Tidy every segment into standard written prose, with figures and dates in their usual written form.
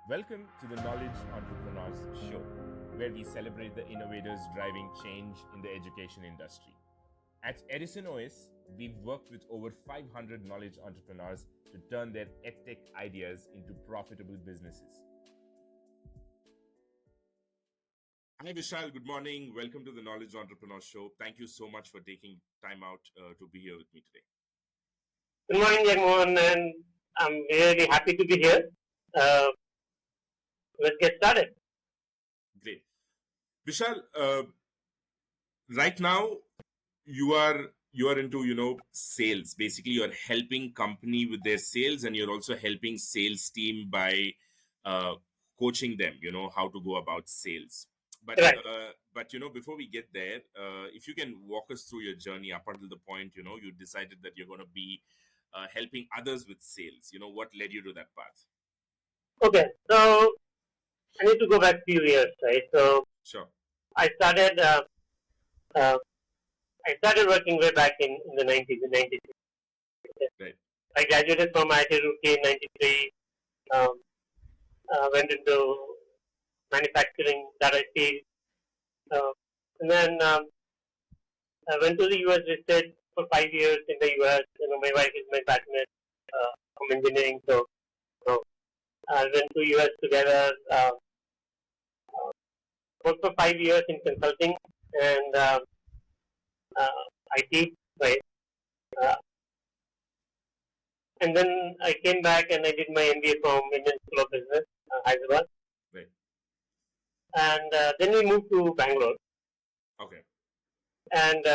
Welcome to the Knowledge Entrepreneurs Show, where we celebrate the innovators driving change in the education industry. At Edison OS, we've worked with over 500 knowledge entrepreneurs to turn their edtech ideas into profitable businesses. Hi, Vishal. Good morning. Welcome to the Knowledge Entrepreneurs Show. Thank you so much for taking time out to be here with me today. Good morning, Jagmohan, and I'm really happy to be here. Let's get started. Great. Vishal, right now you are into sales. Basically, you're helping company with their sales, and you're also helping sales team by coaching them, how to go about sales. But Right. Before we get there, if you can walk us through your journey up until the point you decided that you're going to be helping others with sales. What led you to that path? Okay, so I need to go back a few years, right? So Sure. I started working way back in the 90s, in 93. Right. I graduated from IIT Roorkee in 93, went into manufacturing, data steel, and then I went to the US, stayed for 5 years in the US. My wife is my partner from engineering, so I went to US together. Worked for 5 years in consulting and IT, right? Uh, and then I came back and I did my MBA from Indian School of Business, Hyderabad. Right. And then we moved to Bangalore. Okay. And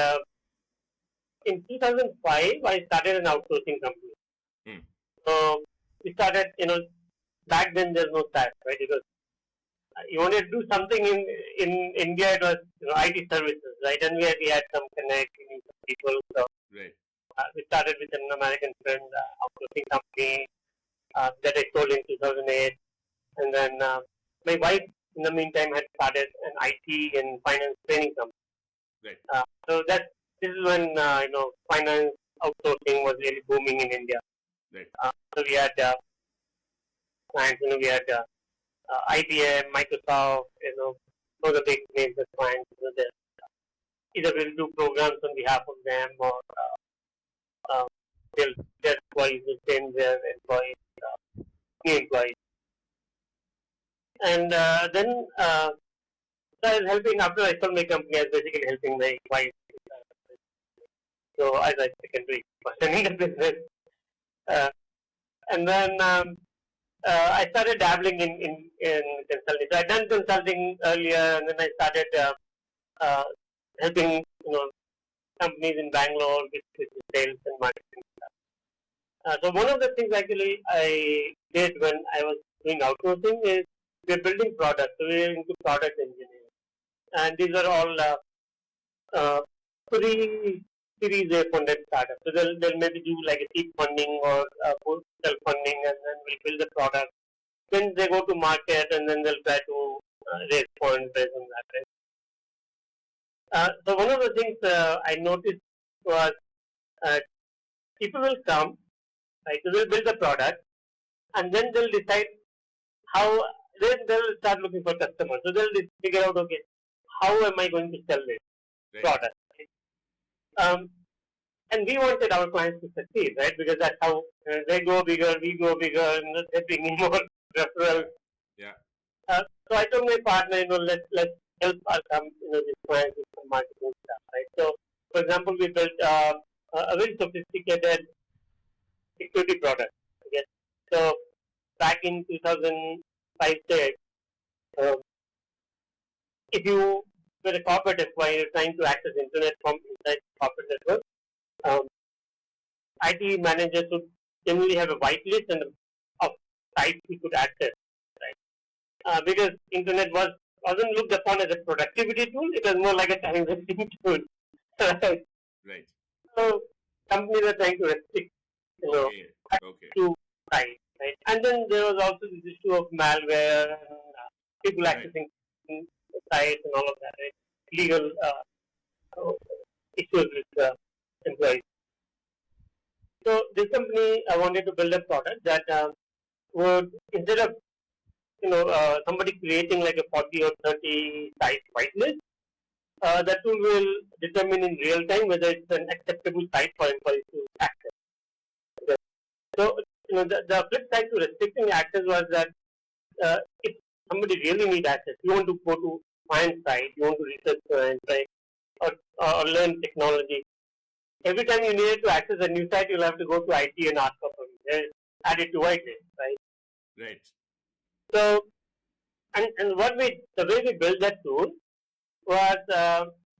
in 2005, I started an outsourcing company. So we started, back then there's no SaaS, right? Because you wanted to do something in India, it was IT services, right? And we had some connect, we knew some people. So Right. we started with an American friend, outsourcing company that I sold in 2008. And then my wife, in the meantime, had started an IT and finance training company. Right. So this is when finance outsourcing was really booming in India. Right. So we had clients, we had IBM, Microsoft, those are big names of clients. Either we'll do programs on behalf of them or their employees will send their employees, new employees. And then so I was helping, after I sold my company, I was basically helping my wife. So I was a secondary person in the business. And then I started dabbling in consulting. So I'd done consulting earlier, and then I started helping companies in Bangalore with sales and marketing stuff. So one of the things actually I did when I was doing outsourcing is we're building products. So we're into product engineering, and these are all pre-Series A funded startups. So they'll maybe do like a seed funding or self funding, and then we'll build the product. Then they go to market, and then they'll try to raise funds based on that. Right? So one of the things I noticed was people will come, right? So they'll build the product, and then they'll decide how. Then they'll start looking for customers. So they'll figure out, okay, how am I going to sell this product? Right? And we wanted our clients to succeed, right? Because that's how they go bigger, we go bigger, and they bring in more referrals. Yeah. So I told my partner, let's help our these clients with some marketing stuff, right? So, for example, we built a very sophisticated security product. Okay? So back in 2005-6, if you were a corporate employee, you're trying to access internet from inside the corporate network, IT managers would generally have a whitelist and of sites we could access, right? Because internet wasn't looked upon as a productivity tool; it was more like a time wasting tool. Right. So companies are trying to restrict, to sites, right? And then there was also this issue of malware and people accessing sites and all of that, right? Legal issues with employees. So this company wanted to build a product that would, instead of somebody creating like a 40 or 30 site whitelist, that tool will determine in real time whether it's an acceptable site for employees to access. Okay. So, the flip side to restricting access was that if somebody really needs access, you want to go to client site, you want to research client site, or learn technology. Every time you need to access a new site, you'll have to go to IT and ask for permission. Add it to whitelist, right? Right. So, and the way we built that tool was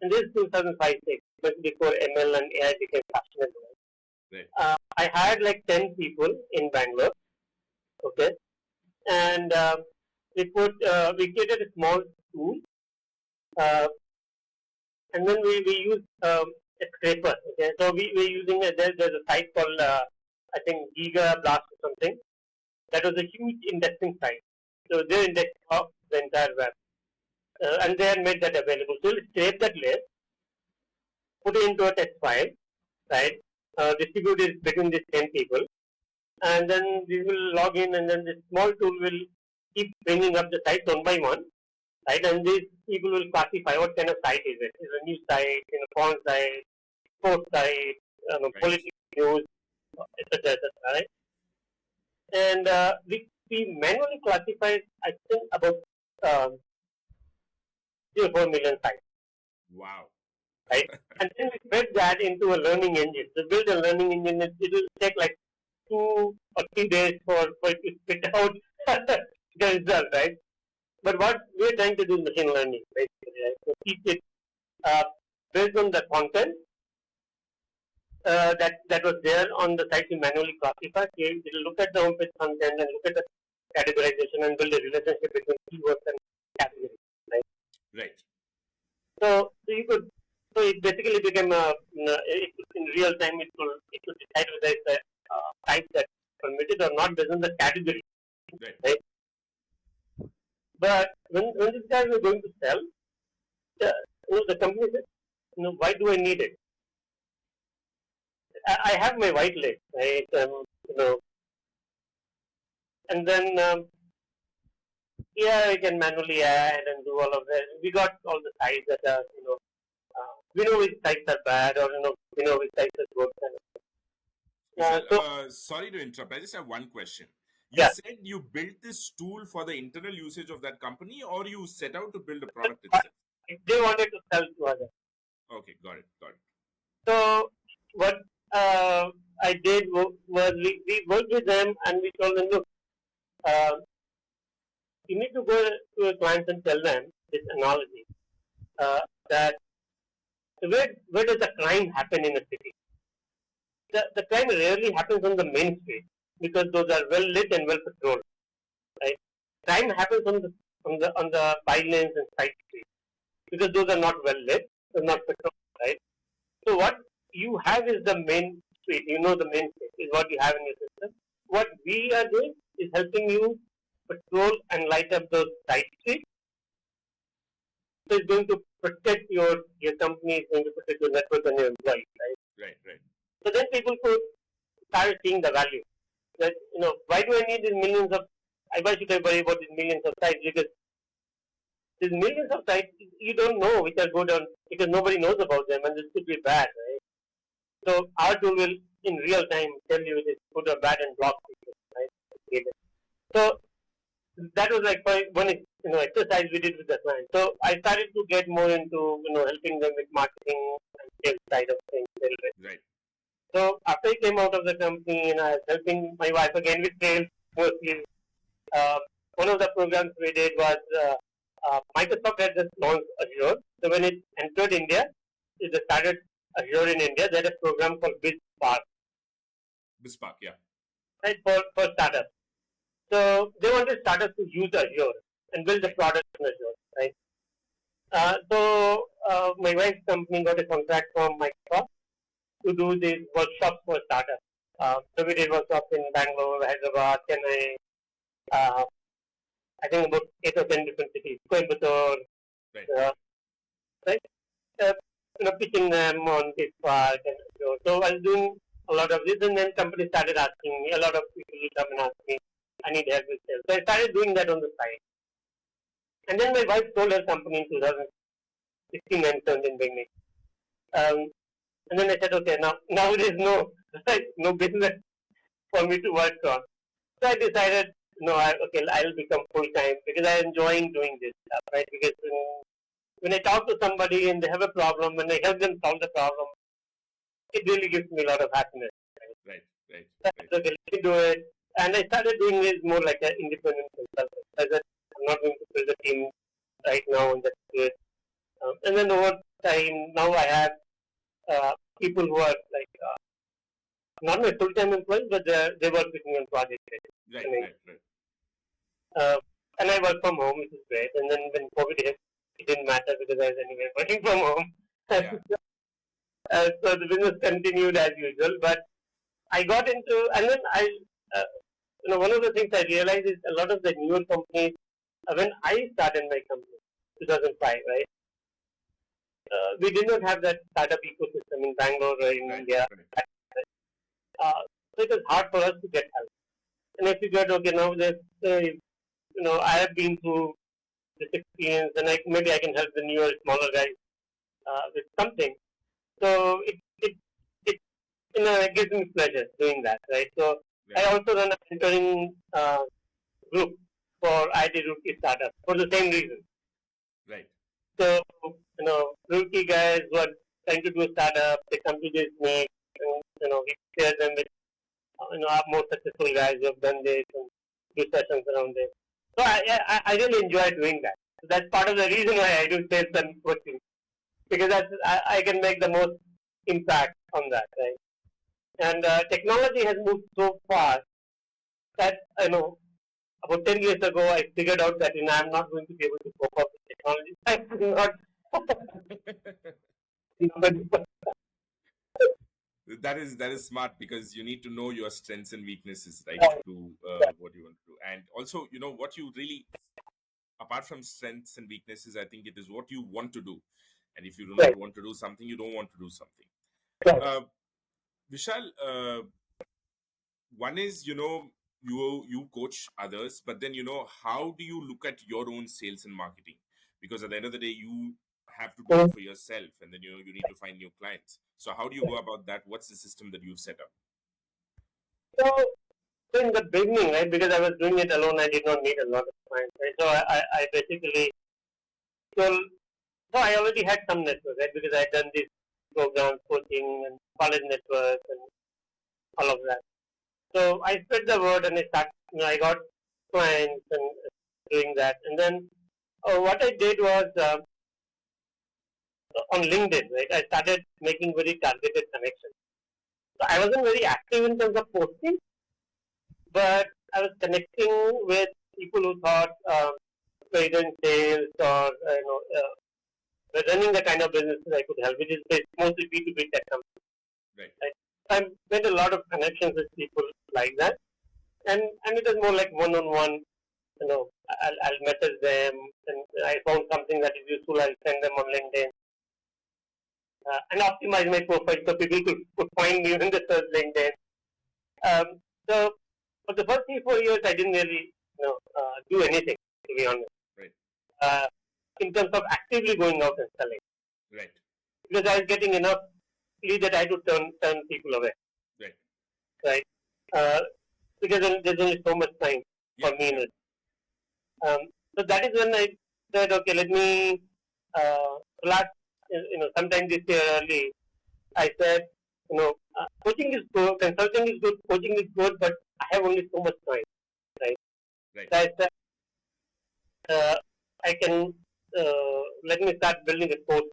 in this 2005-6, before ML and AI became fashionable. Right. I hired like 10 people in Bangalore, okay, and we created a small tool, and then we used a scraper. Okay, so we're using there's a site called I think Giga Blast or something. That was a huge indexing site. So they indexed the entire web, and they had made that available. So we'll scrape that list, put it into a text file, right? Distribute it between these 10 people, and then we will log in, and then this small tool will keep bringing up the sites one by one, right? And these people will classify what kind of site is it. Is it a news site, porn site, sports site, political news, etc., etc., right? And we manually classified, I think, about 4 million sites. Wow. Right? And then we fed that into a learning engine. To build a learning engine, it will take like 2 or 3 days for it to spit out the result, right? But what we're trying to do is machine learning, basically, right? So teach it based on the content that was there on the site we manually classify. It will look at the homepage content and look at the categorization and build a relationship between keywords and categories, right? Right. So it basically became in real time. It could decide whether it's a type that's permitted or not based on the category, right? But when these guys were going to sell, the company said, why do I need it? I have my whitelist, right? And then I can manually add and do all of that. We got all the sites that are we know which sites are bad, or we know which sites are good. Sorry to interrupt. I just have one question. You said you built this tool for the internal usage of that company, or you set out to build a product itself? They wanted to sell to others. Okay, got it. So what I did was we worked with them, and we told them, look, you need to go to a client and tell them this analogy that where does the crime happen in a city? The crime rarely happens on the main street because those are well lit and well patrolled, right? Crime happens on the bylanes and side streets because those are not well lit, they're not patrolled, right? So what you have is the main street. The main street is what you have in your system. What we are doing is helping you patrol and light up those side streets. So it's going to protect your company, it's going to protect your network and your employees, right? Right. So then people could start seeing the value. That why do I need these millions of? Why should I worry about these millions of sites? Because these millions of sites, you don't know which are good or because nobody knows about them, and this could be bad, right? So our tool will in real time tell you if it's good or bad and block people, right? So that was like one exercise we did with the client. So I started to get more into helping them with marketing and sales side of things. Right. So after I came out of the company, I was helping my wife again with sales mostly. One of the programs we did was Microsoft had just launched Azure. So when it entered India, it started Azure in India. They had a program called BizSpark. BizSpark, yeah. Right, for startups. So they wanted startups to use Azure and build the product in Azure, right? So my wife's company got a contract from Microsoft to do these workshops for startups. So we did workshops in Bangalore, Hyderabad, Chennai, I think about 8 or 10 different cities, Coimbatore, right? Pitching them on this park and so I was doing a lot of this, and then companies started asking me. A lot of people will come and ask me, I need help with sales. So I started doing that on the side. And then my wife sold her company in 2016 and 17 beginning. And then I said, okay, now there is no business for me to work on. So I decided, no, I'll become full time because I enjoy doing this stuff, right? Because when I talk to somebody and they have a problem and I help them solve the problem, it really gives me a lot of happiness. Right, right, So right. okay, let me do it. And I started doing it more like an independent consultant. I said, I'm not going to build a team right now and that's it. And then over time, now I have people who are like not my full-time employees, but they work with me on projects. Right, right, right. And I work from home, which is great. And then when COVID hit, it didn't matter because I was anyway working from home. Yeah. So the business continued as usual. But I got into, and then one of the things I realized is a lot of the newer companies, when I started my company, 2005, right? We did not have that startup ecosystem in Bangalore or in India. Right. So it was hard for us to get help. And I figured, okay, now I have been through this experience, and maybe I can help the newer, smaller guys with something. So it gives me pleasure doing that, right? So Right. I also run a mentoring group for IT rookie startups for the same reason. Right. So rookie guys who are trying to do a startup, they come to this meet, and we share them with our more successful guys who have done this and do sessions around this. So I really enjoy doing that. So that's part of the reason why I do sales and coaching, because I can make the most impact on that, right? And technology has moved so fast that about 10 years ago I figured out that I'm not going to be able to cope up with technology. That is smart because you need to know your strengths and weaknesses, right? To what you want to do, and also what you really, apart from strengths and weaknesses, I think it is what you want to do, and if you do not want to do something, you don't want to do something. Vishal, one is you coach others, but then how do you look at your own sales and marketing? Because at the end of the day, you have to do it for yourself, and then you need to find new clients. So how do you go about that? What's the system that you've set up? So in the beginning, right, because I was doing it alone, I did not need a lot of clients, right? So I basically so I already had some network, right, because I had done these programs, coaching, and college network, and all of that. So I spread the word, and I got clients and doing that. And then what I did was on LinkedIn, right? I started making very targeted connections. So I wasn't very active in terms of posting, but I was connecting with people who thought either in sales or were running the kind of businesses I could help, which is mostly B2B tech companies. Right? I made a lot of connections with people like that, and it was more like one-on-one. I'll message them, and I found something that is useful. I'll send them on LinkedIn, and optimize my profile so people could find me in the search LinkedIn. So for the first 3-4 years, I didn't really do anything, to be honest. Right. In terms of actively going out and selling. Right. Because I was getting enough lead that I had to turn people away. Right. Because there's only so much time for me in it. So that is when I said, okay, let me sometime this year early, I said, coaching is good, consulting is good, coaching is good, but I have only so much time, right? So I said, I can let me start building a course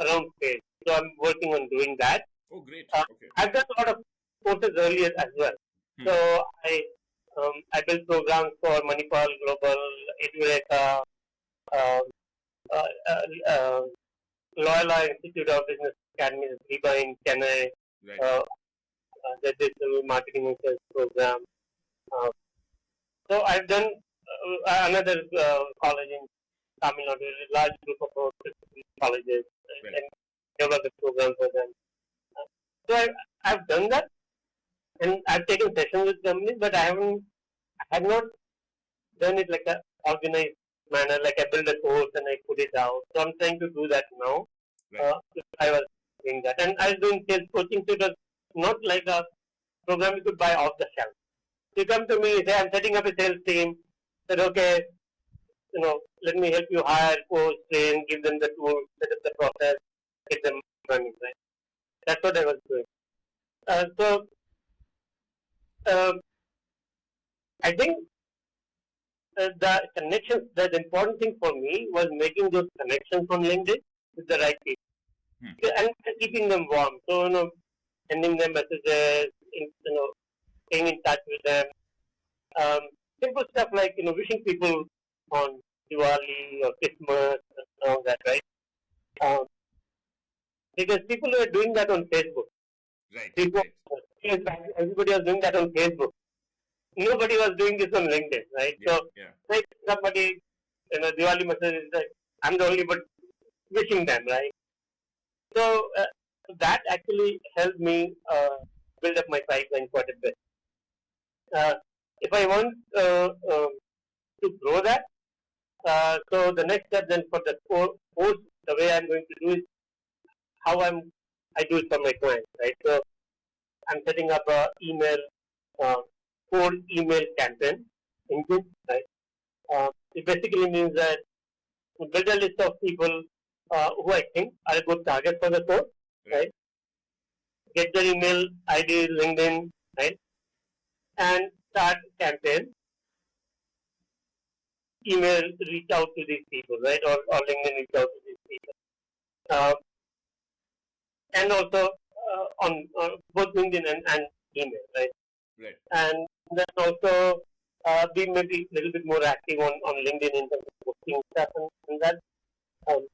around sales. So I'm working on doing that. Oh, great. Okay. I've done a lot of courses earlier as well. So I built programs for Manipal Global, Edureka, Loyola Institute of Business Academy, Viva in Chennai, the digital marketing and sales program. So I've done another college in Tamil Nadu, a large group of colleges, and developed a program for them. So I've done that, and I've taken sessions with companies, but I haven't I have not done it like a organized manner, like I build a course and I put it out. So I'm trying to do that now. Right. I was doing that, and I was doing sales coaching. So it was not like a program you could buy off the shelf. You come to me, say, I'm setting up a sales team. Said, okay, let me help you hire, coach, train, give them the tools, set up the process, get them running. Right? That's what I was doing. So um, I think the connections, the important thing for me was making those connections on LinkedIn with the right people and keeping them warm. So, sending them messages, staying in touch with them. Um, Simple stuff like, wishing people on Diwali or Christmas and all that, right? Um, because people were doing that on Facebook. Right. People, Right. years back, everybody was doing that on Facebook. Nobody was doing this on LinkedIn, right? Yeah. So, Yeah. like somebody, Diwali message is like, I'm the only one wishing them, right? So that actually helped me build up my pipeline quite a bit. If I want to grow that, so the next step then for the course, the way I'm going to do is how I do it for my clients, right? So I'm setting up a uh, cold email campaign engine, right? It basically means that we build a list of people who I think are a good target for the course, right? Get their email ID, LinkedIn, right? And start campaign, email, reach out to these people, right? Or LinkedIn, reach out to these people. Uh, and also on both LinkedIn and email, right? Right. And then also be maybe a little bit more active on LinkedIn in terms of posting stuff and that. Um,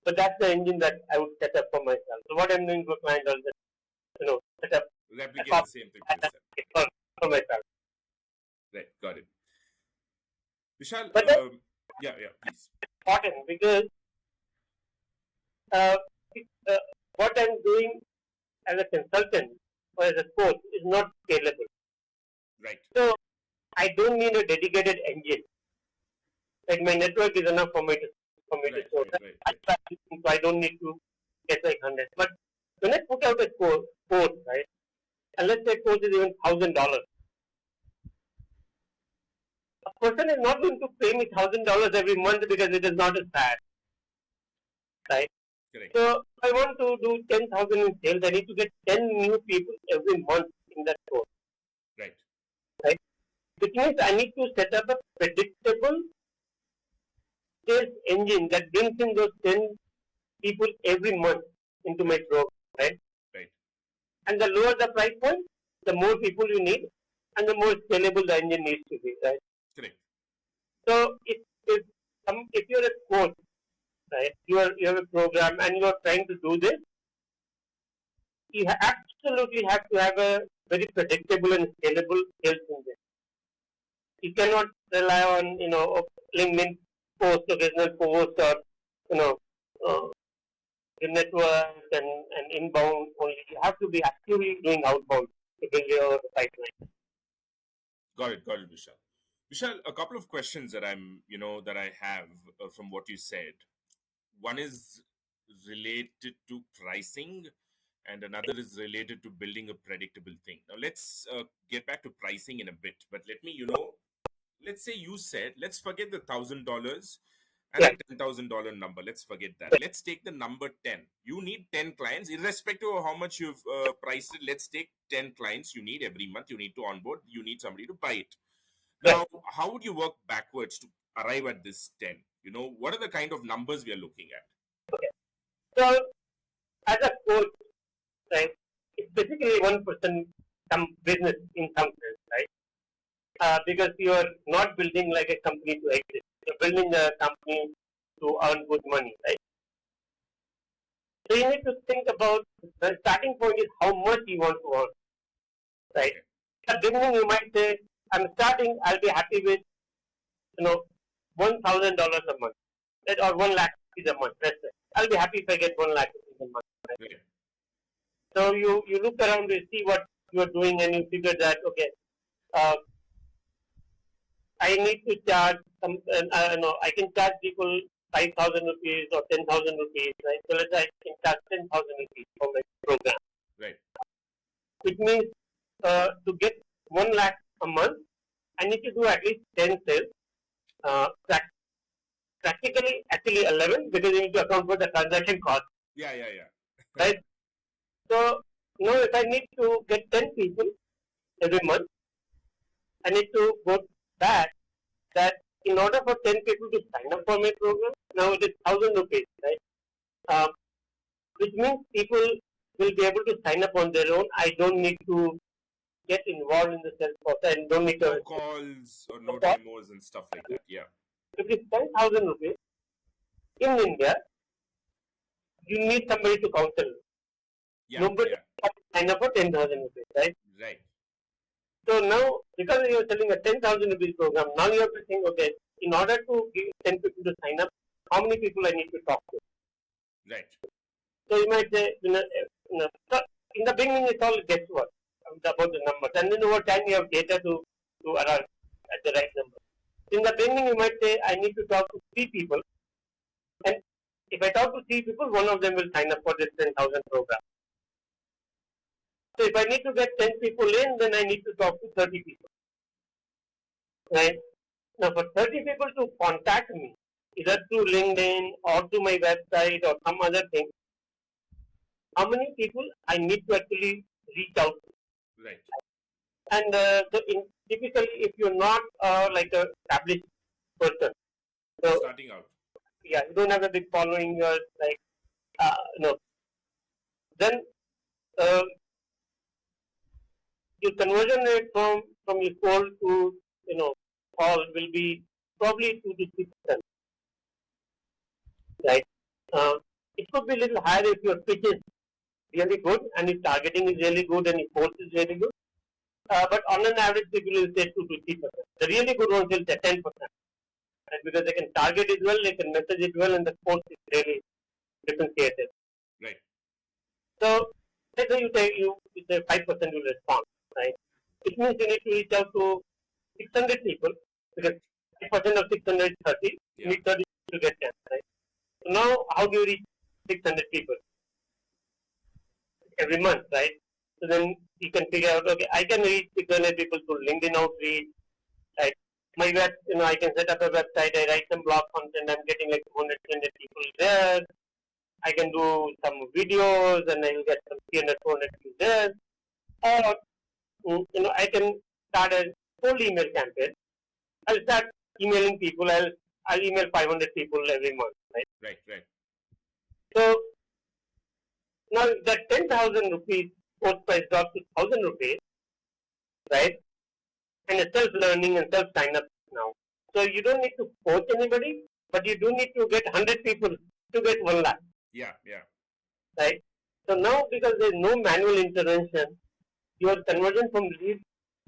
but that's the engine that I would set up for myself. So what I'm doing for clients is that, set up Replicate the same thing for yourself. for myself. Right. Got it. Vishal, But that's yeah, please. important because uh, uh, what I'm doing as a consultant or as a coach is not scalable. Right. So I don't need a dedicated engine. Like my network is enough for me to show that. So I don't need to get like 100. But when I put out a course, right, and let's say course is even $1,000, a person is not going to pay me $1,000 every month because it is not as bad, right? Correct. So if I want to do 10,000 in sales, I need to get 10 new people every month in that course, Right. right? Which means I need to set up a predictable sales engine that brings in those 10 people every month into my program, right? Right. And the lower the price point, the more people you need, and the more scalable the engine needs to be, right? Correct. So if you're a coach, right, you have a program and you are trying to do this, you absolutely have to have a very predictable and scalable sales engine. You cannot rely on LinkedIn post, occasional post, or uh, your network and inbound only. You have to be actively doing outbound to build your pipeline. Got it, Vishal. Vishal, a couple of questions that that I have from what you said. One is related to pricing, and another is related to building a predictable thing. Now, let's get back to pricing in a bit. But let me, let's say you said, let's forget the $1,000 and Yeah. the $10,000 number. Let's forget that. Let's take the number 10. You need 10 clients, irrespective of how much you've priced it. Let's take 10 clients you need every month. You need to onboard. You need somebody to buy it. Now, how would you work backwards to arrive at this 10? What are the kind of numbers we are looking at? Okay. So, as a coach, right, it's basically 1% some business in some sense, right? Because you are not building like a company to exist. You're building a company to earn good money, right? So you need to think about the starting point is how much you want to earn, right? At the beginning, you might say, I'm starting, I'll be happy with, $1,000 a month, right? Or 1 lakh rupees a month, let's say. I'll be happy if I get 1 lakh rupees a month. Right? Okay. So you look around, you see what you're doing, and you figure that, okay, I need to charge some, I can charge people 5,000 rupees or 10,000 rupees, right? So let's say I can charge 10,000 rupees for my program. Right. Which means to get 1 lakh a month, I need to do at least 10 sales. Practically, actually 11 because you need to account for the transaction cost. Yeah. Right? So, if I need to get 10 people every month, I need to go back that in order for 10 people to sign up for my program, now it is 1,000 rupees, right? Which means people will be able to sign up on their own. I don't need to get involved in the sales process and don't need to. No calls or no demos and stuff like that. Yeah. If it's 10,000 rupees, in India, you need somebody to counsel. Yeah. Nobody can sign up for 10,000 rupees, right? Right. So now, because you are selling a 10,000 rupees program, now you have to think, okay, in order to give 10 people to sign up, how many people I need to talk to? Right. So you might say, so in the beginning it's all guesswork about the numbers, and then over time you have data to arrive at the right number. In the beginning you might say, I need to talk to 3 people, and if I talk to 3 people, one of them will sign up for this 10,000 program. So if I need to get 10 people in, then I need to talk to 30 people. Right? Now for 30 people to contact me, either through LinkedIn or to my website or some other thing, how many people I need to actually reach out to? Right. And typically, if you're not like a established person, so starting out, yeah, you don't have a big following, you're like, then your conversion rate from your call to call will be probably 2 to 3%. Right? It could be a little higher if your pitch is really good and if targeting is really good and if force is really good. But on an average, people will say 2 to 3%. The really good ones will say 10%. Right? Because they can target it well, they can message it well, and the force is really differentiated. Right. So, let's say you say 5% will respond. Right? It means you need to reach out to 600 people because 5% of 600 is 30. You need 30 to get 10. Right? So now, how do you reach 600 people? Every month, right? So then you can figure out, okay, I can reach 600 people through LinkedIn outreach, right? My web, I can set up a website, I write some blog content, I'm getting like 200, 300 people there. I can do some videos and I will get some 300, 400 people there. Or, I can start a cold email campaign. I'll start emailing people. I'll email 500 people every month, right? Right. So, now that 10,000 rupees course price drops to 1,000 rupees, right? And a self-learning and self-sign-up now. So you don't need to coach anybody, but you do need to get 100 people to get 1 lakh. Yeah. Right? So now because there is no manual intervention, your conversion from lead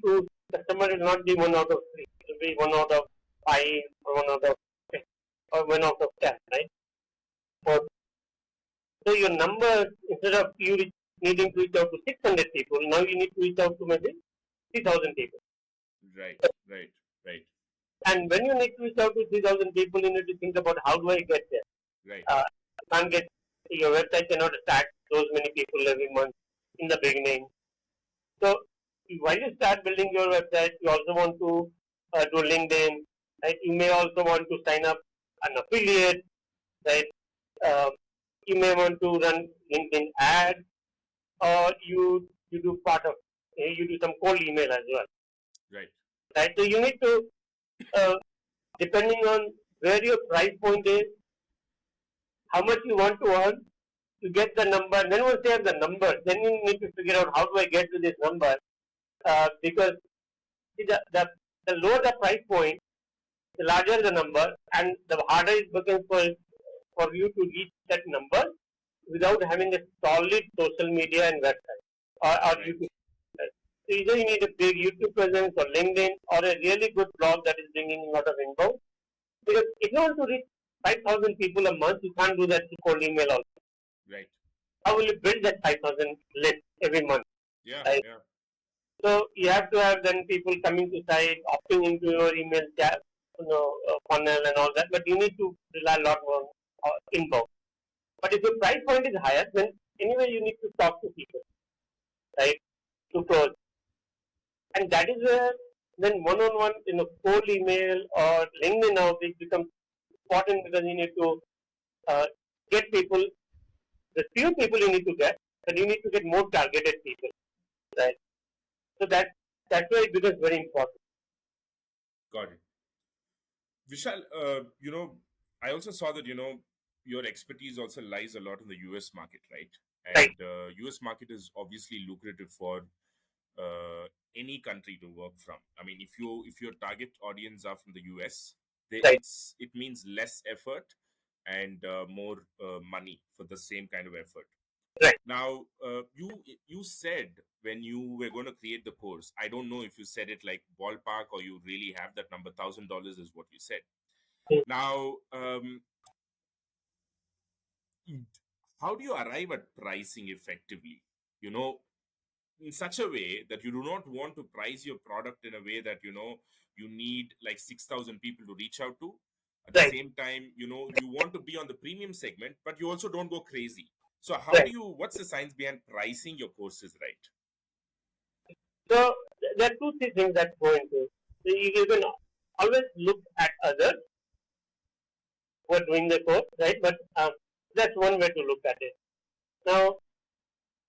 to customer will not be 1 out of 3. It will be 1 out of 5 or 1 out of 6 or 1 out of 10, right? So your numbers, instead of you needing to reach out to 600 people, now you need to reach out to maybe 3,000 people. Right. And when you need to reach out to 3,000 people, you need to think about how do I get there. Right. You can't get, your website cannot attract those many people every month in the beginning. So while you start building your website, you also want to do LinkedIn. Right? You may also want to sign up an affiliate. Right? You may want to run LinkedIn ads, or you do you do some cold email as well. Right. So you need to, depending on where your price point is, how much you want to earn, to get the number. Then once you have the number, then you need to figure out how do I get to this number, because the lower the price point, the larger the number, and the harder it becomes for you to reach that number without having a solid social media and website or YouTube. So either you need a big YouTube presence or LinkedIn or a really good blog that is bringing a lot of info. Because if you want to reach 5,000 people a month, you can't do that through cold email also. Right. How will you build that 5,000 list every month? Yeah. Right? So you have to have then people coming to site, opting into your email chat, funnel and all that. But you need to rely a lot more on inbound. But if your price point is higher, then anyway you need to talk to people, right, to close. And that is where then one-on-one, cold email or LinkedIn outreach becomes important because you need to get people, the few people you need to get, but you need to get more targeted people, right? So that's why it becomes very important. Got it. Vishal, I also saw that, your expertise also lies a lot in the US market, right? Right, And US market is obviously lucrative for uh, any country to work from. I mean, if your target audience are from the US, right, it means less effort and more money for the same kind of effort. right. Now, you said when you were going to create the course, I don't know if you said it like ballpark or you really have that number. $1,000 is what you said. Mm. Now, how do you arrive at pricing effectively? You know, in such a way that you do not want to price your product in a way that you need like 6,000 people to reach out to. At the Right, same time, you want to be on the premium segment, but you also don't go crazy. So right. what's the science behind pricing your courses right? So there are two, three things that go into. So you can always look at others who are doing the course, right? But that's one way to look at it. Now,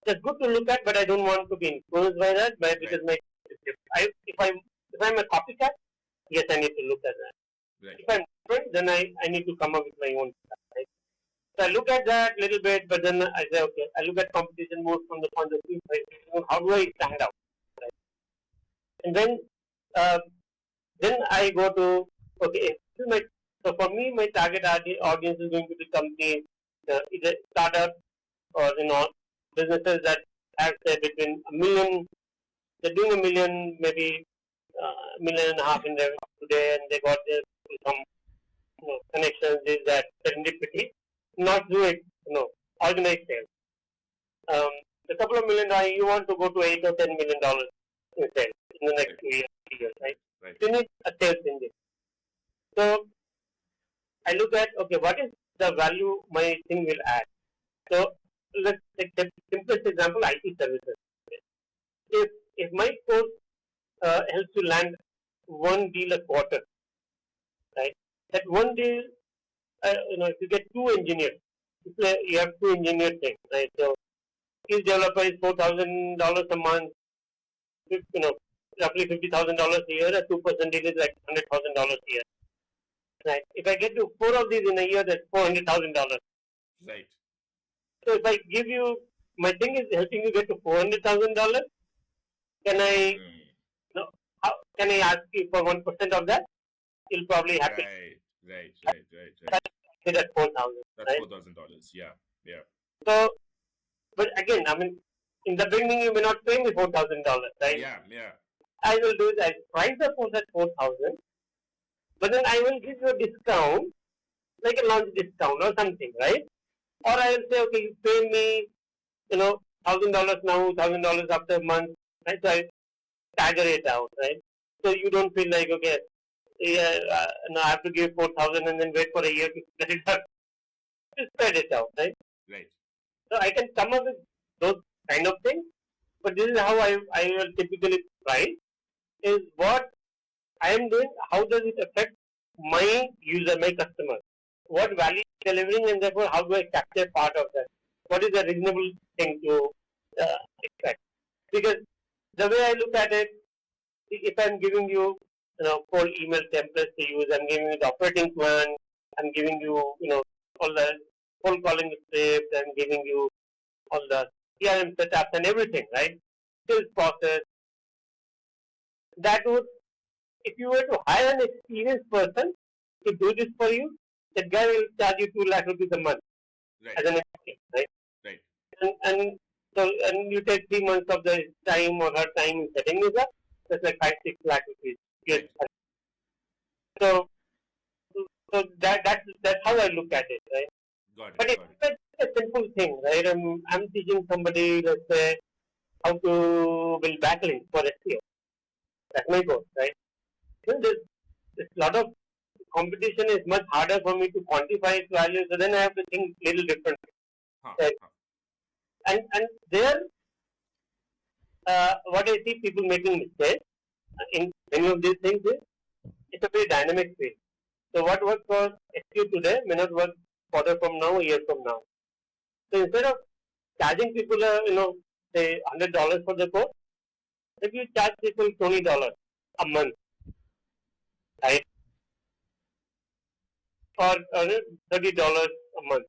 that's good to look at, but I don't want to be influenced by that, Right, because if I'm a copycat, yes, I need to look at that. right, If I'm different, then I need to come up with my own stuff, right? So I look at that a little bit, but then I say, okay, I look at competition more from the point of view, how do I stand out, right? And uh, then I go to, okay, so for me, my target audience is going to be companies, either startup or businesses that have say between a million, they're doing a million, maybe million and a half in revenue today, and they got their some connections, is that serendipity, not do it, organized sales. A couple of $1 million, you want to go to $8 or $10 million in sales in the next right, 2 years, right? right, You need a sales engine. So I look at, okay, what is the value my thing will add? So let's take the simplest example, IT services. If my course helps you land one deal a quarter, right? That one deal, if you get two engineers, you have two engineer things, right? So each developer is $4,000 a month, roughly $50,000 a year. A 2% deal is like $100,000 a year, right? If I get to four of these in a year, that's $400,000. right. So if I give you, my thing is helping you get to $400,000. Can I, Mm. can I ask you for 1% of that? You'll probably happy Right, right, right, right, right. to that 4,000, That's right? $4,000. Yeah, yeah, So, but again, I mean, in the beginning you may not pay me $4,000, right? yeah, yeah. I will do is I price the course at 4,000, but then I will give you a discount, like a launch discount or something, right? Or I will say, okay, you pay me, $1,000 now, $1,000 after a month, right? So I stagger it out, right? So you don't feel like, okay, yeah, no, I have to give 4,000 and then wait for a year to get it done. Just spread it out, right? Right, So I can come up with those kind of things, but this is how I will typically price, is what I am doing, how does it affect my user, my customer? What value delivering, and therefore how do I capture part of that? What is a reasonable thing to expect? Because the way I look at it, if I'm giving you, cold email templates to use, I'm giving you the operating plan, I'm giving you, all the cold calling scripts, I'm giving you all the CRM setups and everything, right? Sales process. That would, if you were to hire an experienced person to do this for you, that guy will charge you 2 lakh rupees a month right, as an experienced, right? right, And so, and you take 3 months of the time or her time in setting this up, that's like 5-6 lakh rupees. Yes. right. So, so that's how I look at it, right? Got it, But got it. it's a simple thing, right? I'm teaching somebody, let's say, how to build backlinks for SEO. That's my goal, right? There's a lot of competition is much harder for me to quantify its value, so then I have to think a little differently. Huh, Right? huh. And there, what I see people making mistakes in many of these things is it's a very dynamic field. So what works for SEO today may not work quarter from now, a year from now. So instead of charging people, say $100 for the course, if you charge people $20 a month, right, or $30 a month,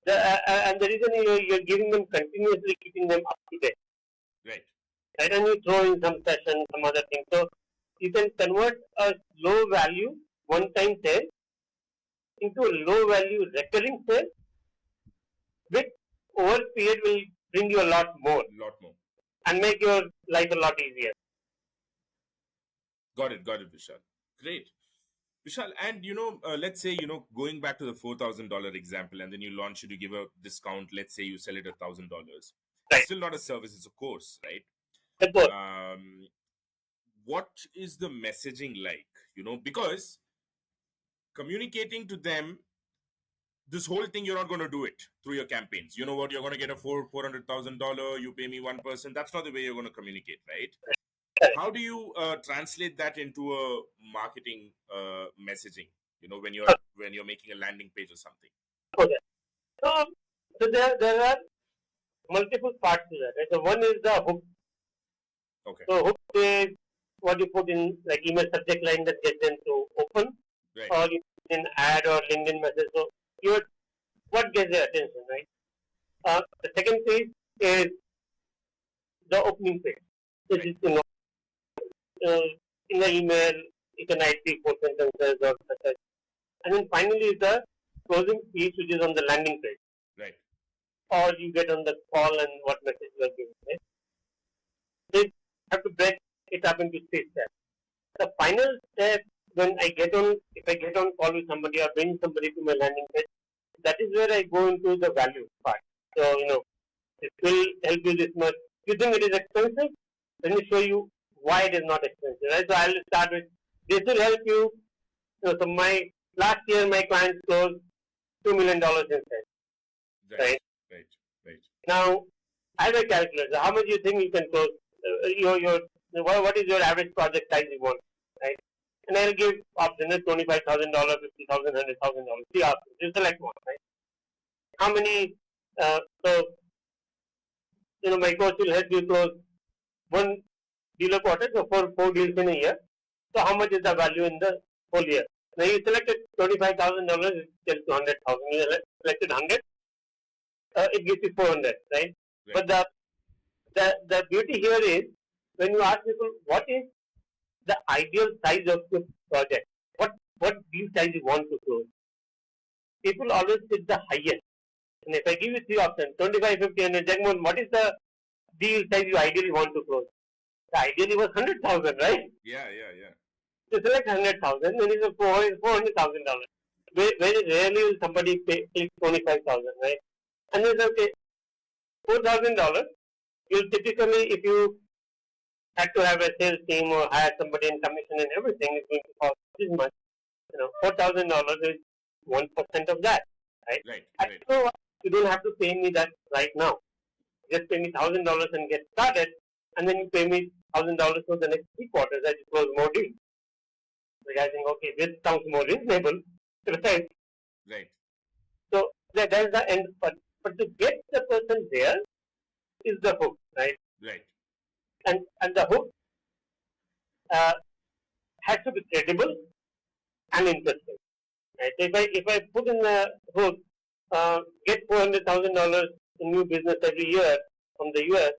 and the reason you're giving them continuously, keeping them up to date, Right. right, and you throw in some sessions, some other things, so you can convert a low value one-time sale into a low value recurring sale, which over period will bring you a lot more Lot more. and make your life a lot easier. Got it, Vishal. Great. Vishal, and let's say, going back to the $4,000 example, and then you launch it, you give a discount, let's say you sell it at $1,000. Right. Still not a service, it's a course, right? The course. What is the messaging like? Because communicating to them, this whole thing, you're not going to do it through your campaigns. You know what? You're going to get a $400,000, you pay me 1%. That's not the way you're going to communicate, right? Right. How do you translate that into a marketing messaging? When you're making a landing page or something. Okay. So there are multiple parts to that. Right? So one is the hook. Okay. So hook is what you put in like email subject line that gets them to open, Right. or you put in ad or LinkedIn message. So what gets their attention, right? The second page is the opening page. Which is in the email, you can write 3-4 sentences or such. And then finally is the closing piece, which is on the landing page. Right. Or you get on the call and what message you are giving. Right? They have to break it up into 3 steps. The final step, if I get on call with somebody or bring somebody to my landing page, that is where I go into the value part. So, it will help you this much. You think it is expensive? Let me show you why it is not expensive. Right? So I will start with this will help you. So last year my clients closed $2 million in sales. Right? Right. Now I have a calculator. How much do you think you can close? What is your average project size you want? Right? And I'll give options $25,000, $50,000, $100,000. See options. You select one. Right? How many? My course will help you close one dealer quarter, so 4 deals in a year. So how much is the value in the whole year? Now you selected $25,000, it gets to 100,000. You selected 100, it gives you 400, right? But the beauty here is when you ask people what is the ideal size of your project, what deal size you want to close, people always pick the highest. And if I give you 3 options, 25, 50, and Jagmohan, what is the deal size you ideally want to close? The ideally was 100,000, right? Yeah. You select 100,000, then it's a $400,000. Very rarely will somebody pay 25,000, right? And it's okay, $4,000. You'll typically, if you had to have a sales team or hire somebody in commission and everything, it's going to cost this much. $4,000 is 1% of that, right? Right. So you don't have to pay me that right now. Just pay me $1,000 and get started, and then you pay me $1,000 for the next 3 quarters. I just close more deals. The guy think, okay, this sounds more reasonable, right? Right. So that's the end. But to get the person there is the hook, right? Right. And the hook has to be credible and interesting. Right? If I put in the hook, get $400,000 in new business every year from the US,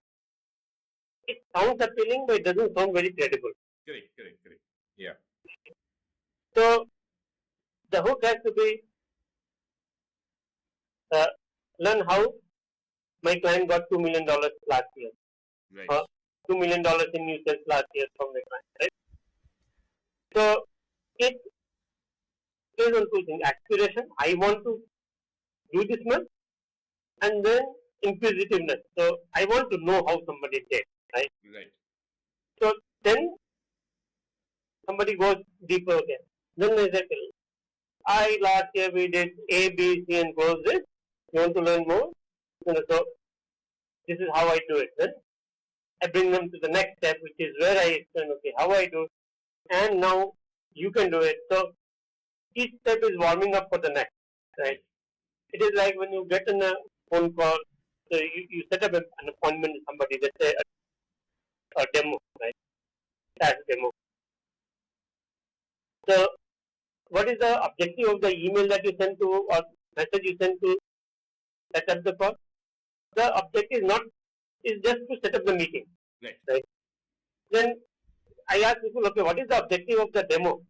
it sounds appealing, but it doesn't sound very credible. Correct. Yeah. So the hook has to be learn how my client got $2 million last year. Right. $2 million in new sales last year from the client. Right? So it is on 2 things. Aspiration, I want to do this much, and then inquisitiveness. So I want to know how somebody did, right? Right. So then somebody goes deeper again. Then they say, I last year we did A, B, C, and goes this. You want to learn more? So this is how I do it. Then I bring them to the next step, which is where I explain, okay, how I do it, and now you can do it. So each step is warming up for the next, right? It is like when you get in a phone call, so you set up an appointment with somebody, let's say a demo, right? That's demo. So what is the objective of the email that you send to or message you send to set up the call? The objective is just to set up the meeting. Right. Then I ask people, okay, what is the objective of the demo?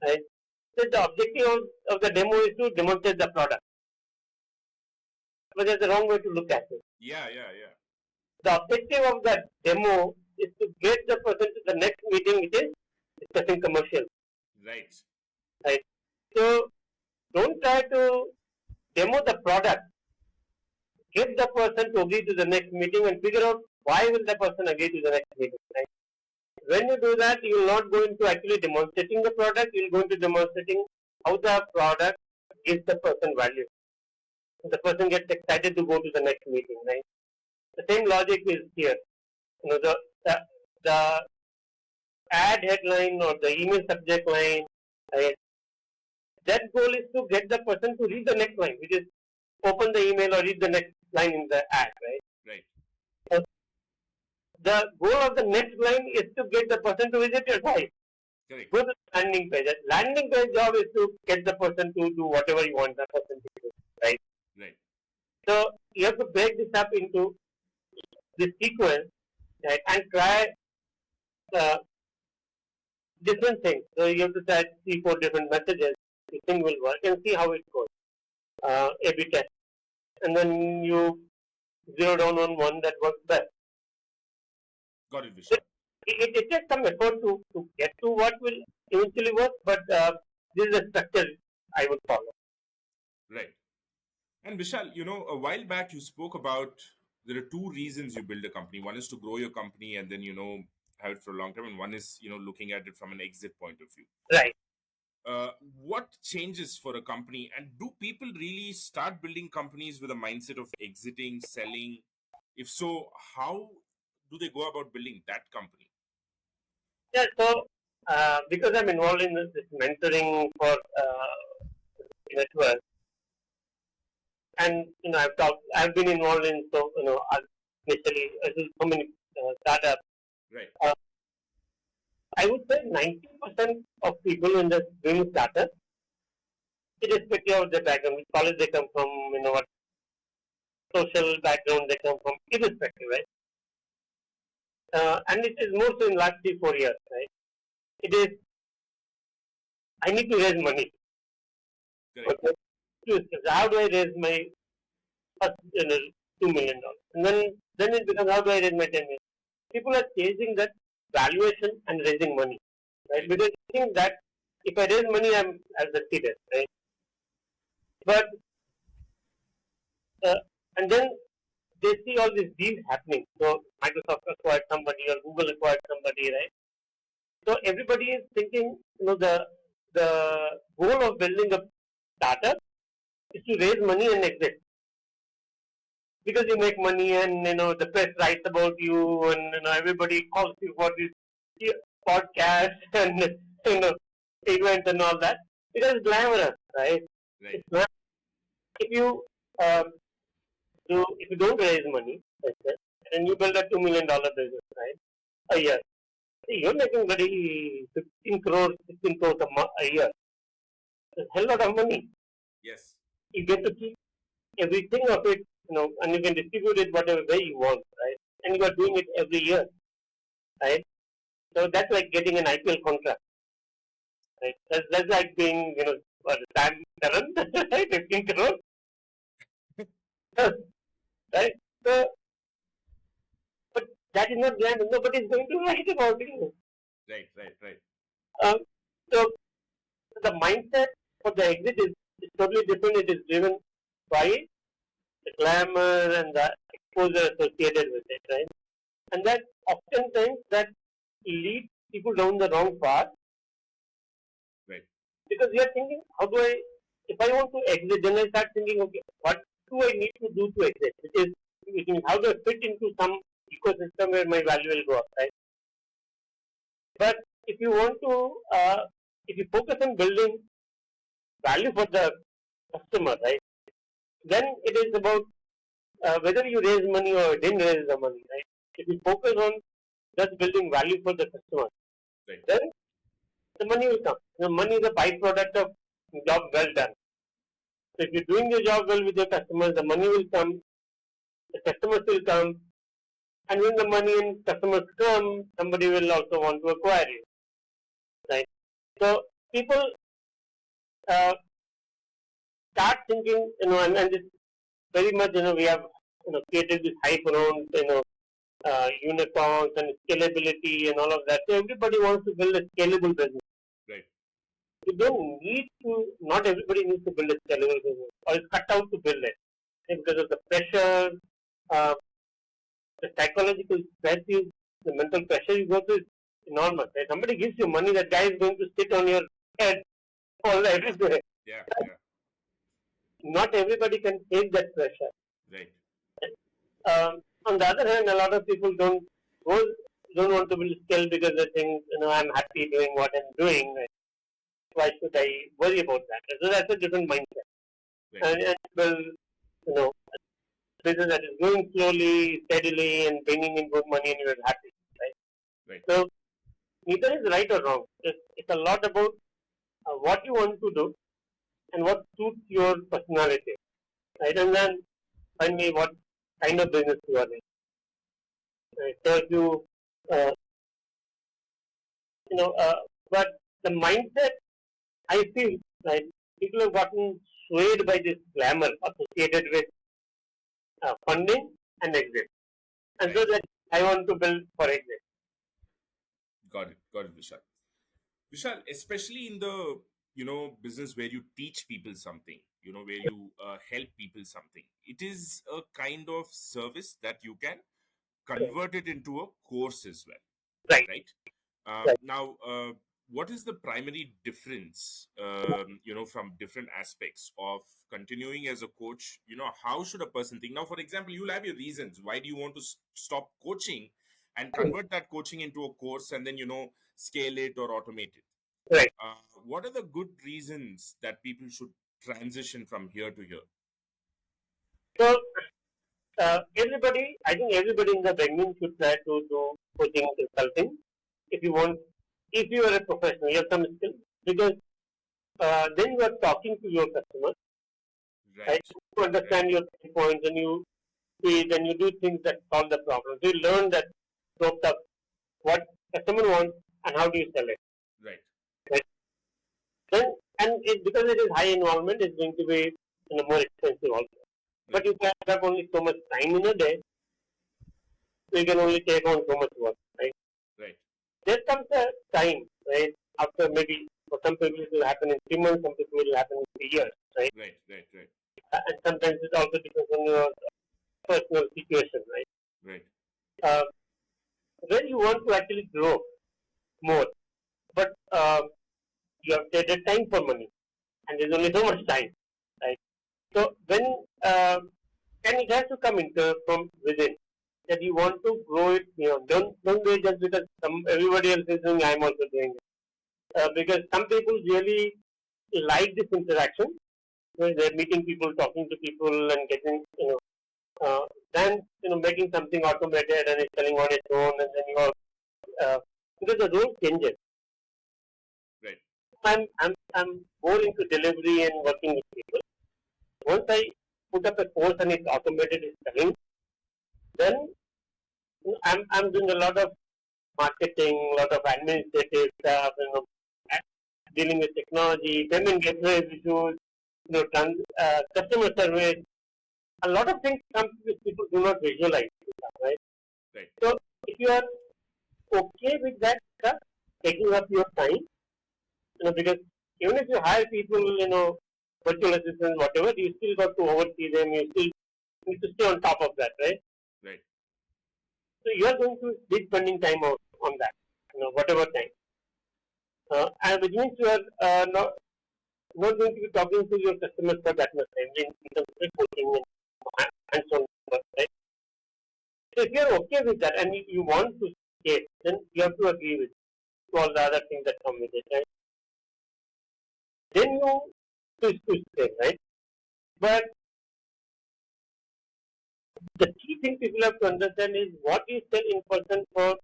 Right. So the objective of the demo is to demonstrate the product. But there's the wrong way to look at it. Yeah. The objective of the demo is to get the person to the next meeting, which is discussing commercial. Right. Right. So don't try to demo the product. Get the person to agree to the next meeting and figure out why will the person agree to the next meeting. Right? When you do that, you will not go into actually demonstrating the product. You will go into demonstrating how the product gives the person value. The person gets excited to go to the next meeting. Right? The same logic is here. The ad headline or the email subject line. Right? That goal is to get the person to read the next line, which is open the email or read the next line in the ad. Right. So the goal of the next line is to get the person to visit your site. Correct. Go to the landing page. That landing page job is to get the person to do whatever you want the person to do. Right. So you have to break this up into this sequence, right, and try different things. So you have to try 3-4 different messages. The thing will work and see how it goes. A/B test, and then you zero down on one that works best. Got it, Vishal. It takes some effort to get to what will eventually work, but this is a structure I would follow. Right. And Vishal, a while back you spoke about there are two reasons you build a company. One is to grow your company and then, have it for a long time. And one is, looking at it from an exit point of view. Right. What changes for a company, and do people really start building companies with a mindset of exiting, selling? If so, how do they go about building that company? Yeah, so because I'm involved in this mentoring for network, and I've been involved in initially so many startups. Right. I would say 90% of people in the doing startup, irrespective of their background, which college they come from, what social background they come from, irrespective, right? And it is more so in last 3-4 years, right? It is, I need to raise money. Okay? How do I raise my first, $2 million? And then it becomes, how do I raise my $10 million? People are chasing that valuation and raising money, right? Because they think that if I raise money, I'm succeeded, right? But and then they see all these deals happening. So Microsoft acquired somebody or Google acquired somebody, right? So everybody is thinking, the goal of building a startup is to raise money and exit. Because you make money and, the press writes about you and, everybody calls you for this podcast and, events and all that. Because it's glamorous, right? Right. If you don't raise money, and you build a $2 million business, right, a year, you're making very 16 crores a year. It's a hell lot of money. Yes. You get to keep everything of it, and you can distribute it whatever way you want, right? And you are doing it every year, right? So that's like getting an IPL contract, right? That's like being, Sam Curran, right? 15 crores, right? So, but that is not grand. Nobody is going to write about it. Right. So the mindset for the exit is totally different. It is driven by the glamour and the exposure associated with it, right? And that oftentimes that leads people down the wrong path. Right. Because we are thinking, if I want to exit, then I start thinking, okay, what do I need to do to exit? Which is how do I fit into some ecosystem where my value will go up, right? But if you want to, if you focus on building value for the customer, right, then it is about whether you raise money or didn't raise the money, right? If you focus on just building value for the customer, Right. then the money will come. The money is a byproduct of job well done. So if you're doing your job well with your customers, the money will come, the customers will come, and when the money and customers come, somebody will also want to acquire you, right? So people uh, start thinking, and it's very much, we have, created this hype around, unicorns and scalability and all of that. So everybody wants to build a scalable business. Right. You don't need to, not everybody needs to build a scalable business or is cut out to build it. Because of the pressure, uh, the psychological stress, the mental pressure you go through is enormous. Right? Somebody gives you money, that guy is going to sit on your head all everywhere. Yeah. Not everybody can take that pressure. Right. On the other hand, a lot of people don't want to build skill because they think, I'm happy doing what I'm doing. Right? Why should I worry about that? So that's a different mindset. Right. And well, business that is going slowly, steadily, and bringing in good money, and you're happy, right? Right. So neither is right or wrong. It's a lot about what you want to do and what suits your personality, right? And then finally, what kind of business you are in. Right? So if you, but the mindset, I feel, right? People have gotten swayed by this glamour associated with funding and exit, and so that I want to build for exit. Got it, Vishal. Vishal, especially in the business where you teach people something, where you help people something, it is a kind of service that you can convert it into a course as well. Right. Right. Right. Now, what is the primary difference, from different aspects of continuing as a coach? How should a person think? Now, for example, you'll have your reasons. Why do you want to stop coaching and convert that coaching into a course and then, scale it or automate it? Right. What are the good reasons that people should transition from here to here? So, I think everybody in the beginning should try to do coaching consulting. If you are a professional, you have some skill, because then you are talking to your customers, right? You understand your points, and you do things that solve the problem. So you learn that roped up what customer wants and how do you sell it. Right. Then, because it is high involvement, it's going to be more expensive also. But you can have only so much time in a day, so you can only take on so much work, right? Right. There comes a time, right? After maybe for some people it will happen in 3 months, some people it will happen in 3 years, right? Right. And sometimes it also depends on your personal situation, right? Right. When you want to actually grow more, but you have traded time for money, and there's only so much time, right? So when and it has to come from within, that you want to grow it beyond. Don't do it just because everybody else is doing. I'm also doing it, because some people really like this interaction, where they're meeting people, talking to people, and getting then making something automated and it's selling on its own, and then you are because the role changes. Right. I'm more into delivery and working with people. Once I put up a course and it's automated, it's selling, then I'm doing a lot of marketing, a lot of administrative stuff, dealing with technology, payment gateway issues, customer service. A lot of things some people do not visualize, right? Right. So if you are okay with that stuff, taking up your time, because even if you hire people, virtual assistants, whatever, you still got to oversee them. You still need to stay on top of that, right? Right. So you are going to be spending time on that, whatever time. And which means you are not going to be talking to your customers for that much time in terms of coaching and so on, right? So if you are okay with that and you want to scale, then you have to agree with all the other things that come with it, right? Then you choose to scale, right? But the key thing people have to understand is what you sell in person for,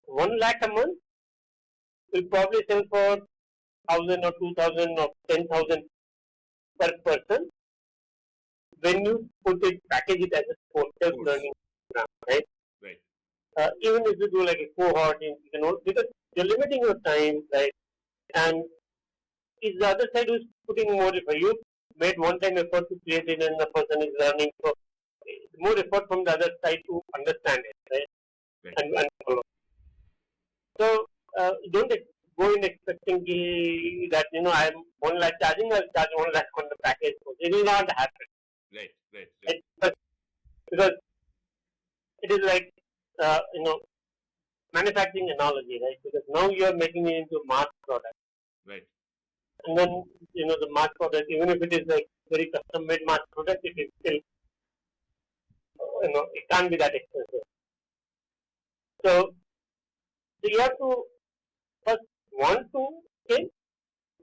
1 lakh a month will probably sell for 1,000 or 2,000 or 10,000 per person when you package it as a self-learning program, right? Right. Even if you do like a cohort, because you're limiting your time, right? And is the other side who's putting more effort. You made one-time effort to create it, and the person is learning. So more effort from the other side to understand it, right? Right. And follow. So don't go in expecting that I'm 1 lakh charging, I'll charge 1 lakh on the package. It will not happen. Right. Right. Right? Because it is like manufacturing analogy, right? Because now you are making it into mass product, Right. and then the mass product, even if it is like very custom made mass product, it is still it can't be that expensive. So you have to first want to change,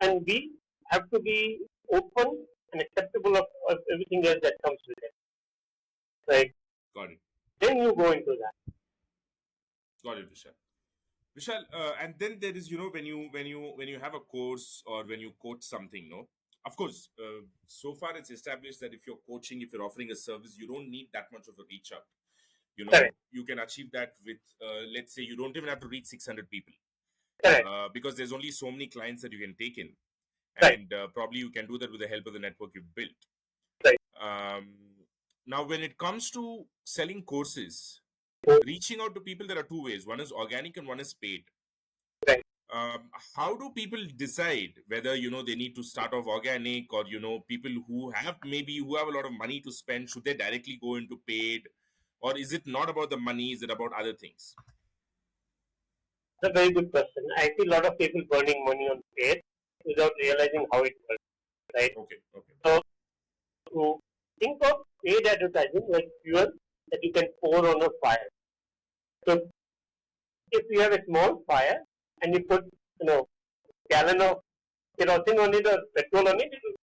and B, have to be open and acceptable of everything else that comes with it, right? Got it. Then you go into that. Got it, Vishal. Vishal, and then there is, when you have a course or when you coach something, no, of course, so far it's established that if you're coaching, if you're offering a service, you don't need that much of a reach out. Correct. You can achieve that with, let's say, you don't even have to reach 600 people, Correct. because there's only so many clients that you can take in, Right. and probably you can do that with the help of the network you've built. Right. Now, when it comes to selling courses, reaching out to people, there are two ways. One is organic and one is paid. Right. How do people decide whether they need to start off organic, or people who have a lot of money to spend, should they directly go into paid, or is it not about the money, is it about other things? It's a very good question. I see a lot of people burning money on paid without realizing how it works, right? Okay. So to think of paid advertising like fuel that you can pour on a fire. So if you have a small fire and you put gallon of kerosene on it or petrol on it, it will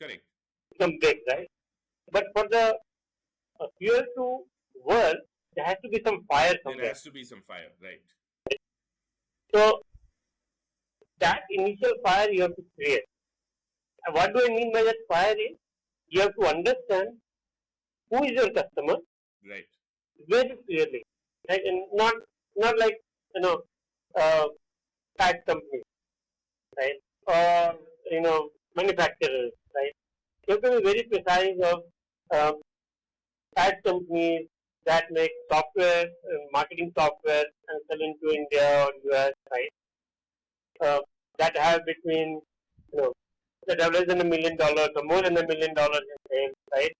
Correct. become big, right? But for the fuel to work, there has to be some fire somewhere. There has to be some fire, right? So that initial fire you have to create. And what do I mean by that fire is, you have to understand who is your customer, Right. very clearly, right? And not like tax companies, right? Or manufacturers, right? You have to be very precise of tax companies that make software, marketing software, and sell into India or US, right? That have between that have less than $1 million or more than $1 million in sales, right?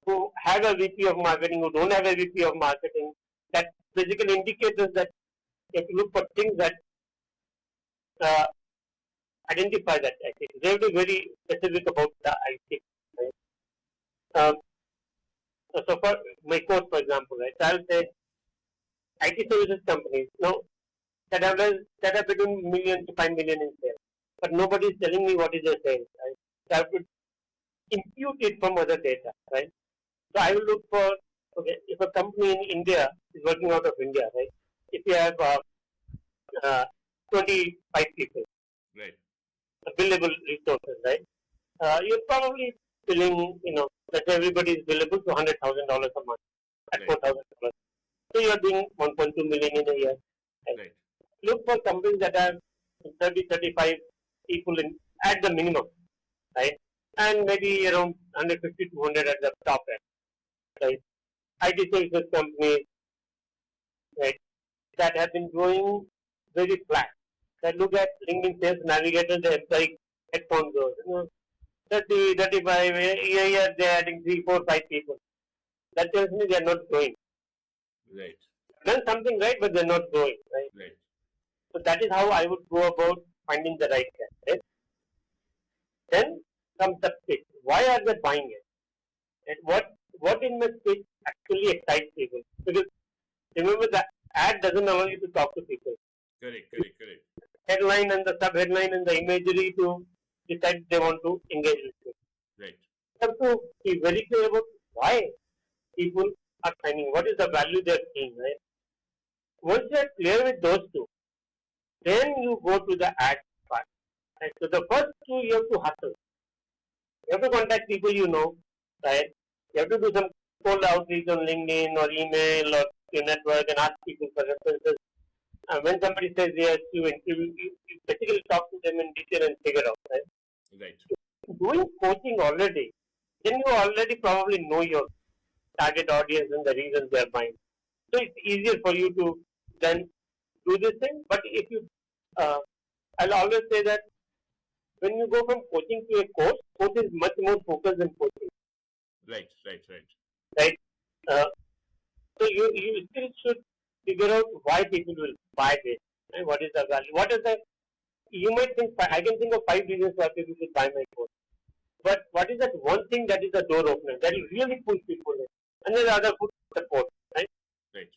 Who have a VP of marketing, who don't have a VP of marketing. That basically indicates us that if you look for things that identify that IT, they have to be very specific about the IT. Right? So for my course, for example, right, so I'll say IT services companies that have between million to 5 million in sales, but nobody is telling me what is their sales. Right? So I have to impute it from other data, right? So I will look for, if a company in India is working out of India, right? If you have 25 people, Right. billable resources, right? You're probably billing, that everybody is billable to $100,000 a month at Right. $4,000. So you're doing 1.2 million in a year. Right. Look for companies that have 30, 35 people at the minimum, right? And maybe around 150, 200 at the top end, right? IT services companies, right, that have been growing very flat. That look at LinkedIn Sales Navigator, the employee headcount growth. 30, 35, here they are adding 3, 4, 5 people. That tells me they are not growing. Right. Done something right, but they're not growing. Right. Right. So that is how I would go about finding the right candidate. Then comes the pitch. Why are they buying it? And what in the pitch actually excites people? Because remember, the ad doesn't allow you to talk to people. Correct. Correct. Correct. Headline and the sub-headline and the imagery to decide they want to engage with you. Right. You have to be very clear about why people are finding, what is the value they are seeing, right? Once you are clear with those two, then you go to the ad part. Right? So the first two you have to hustle. You have to contact people you know, right? You have to do some cold outreach on LinkedIn or email or your network and ask people for references. When somebody says yes, you interview, you basically talk to them in detail and figure out, right? Right. Doing coaching already, then you already probably know your target audience and the reasons they are buying. So it's easier for you to then do this thing. But if you, I'll always say that when you go from coaching to a coach is much more focused than coaching. Right. Right. Right. Right? Uh, so you still should figure out why people will buy this. Right? What is the value? What is the, you might think, I can think of 5 reasons why people should buy my course. But what is that one thing that is the door opener that will really push people in? And then the other put support. Right? Right.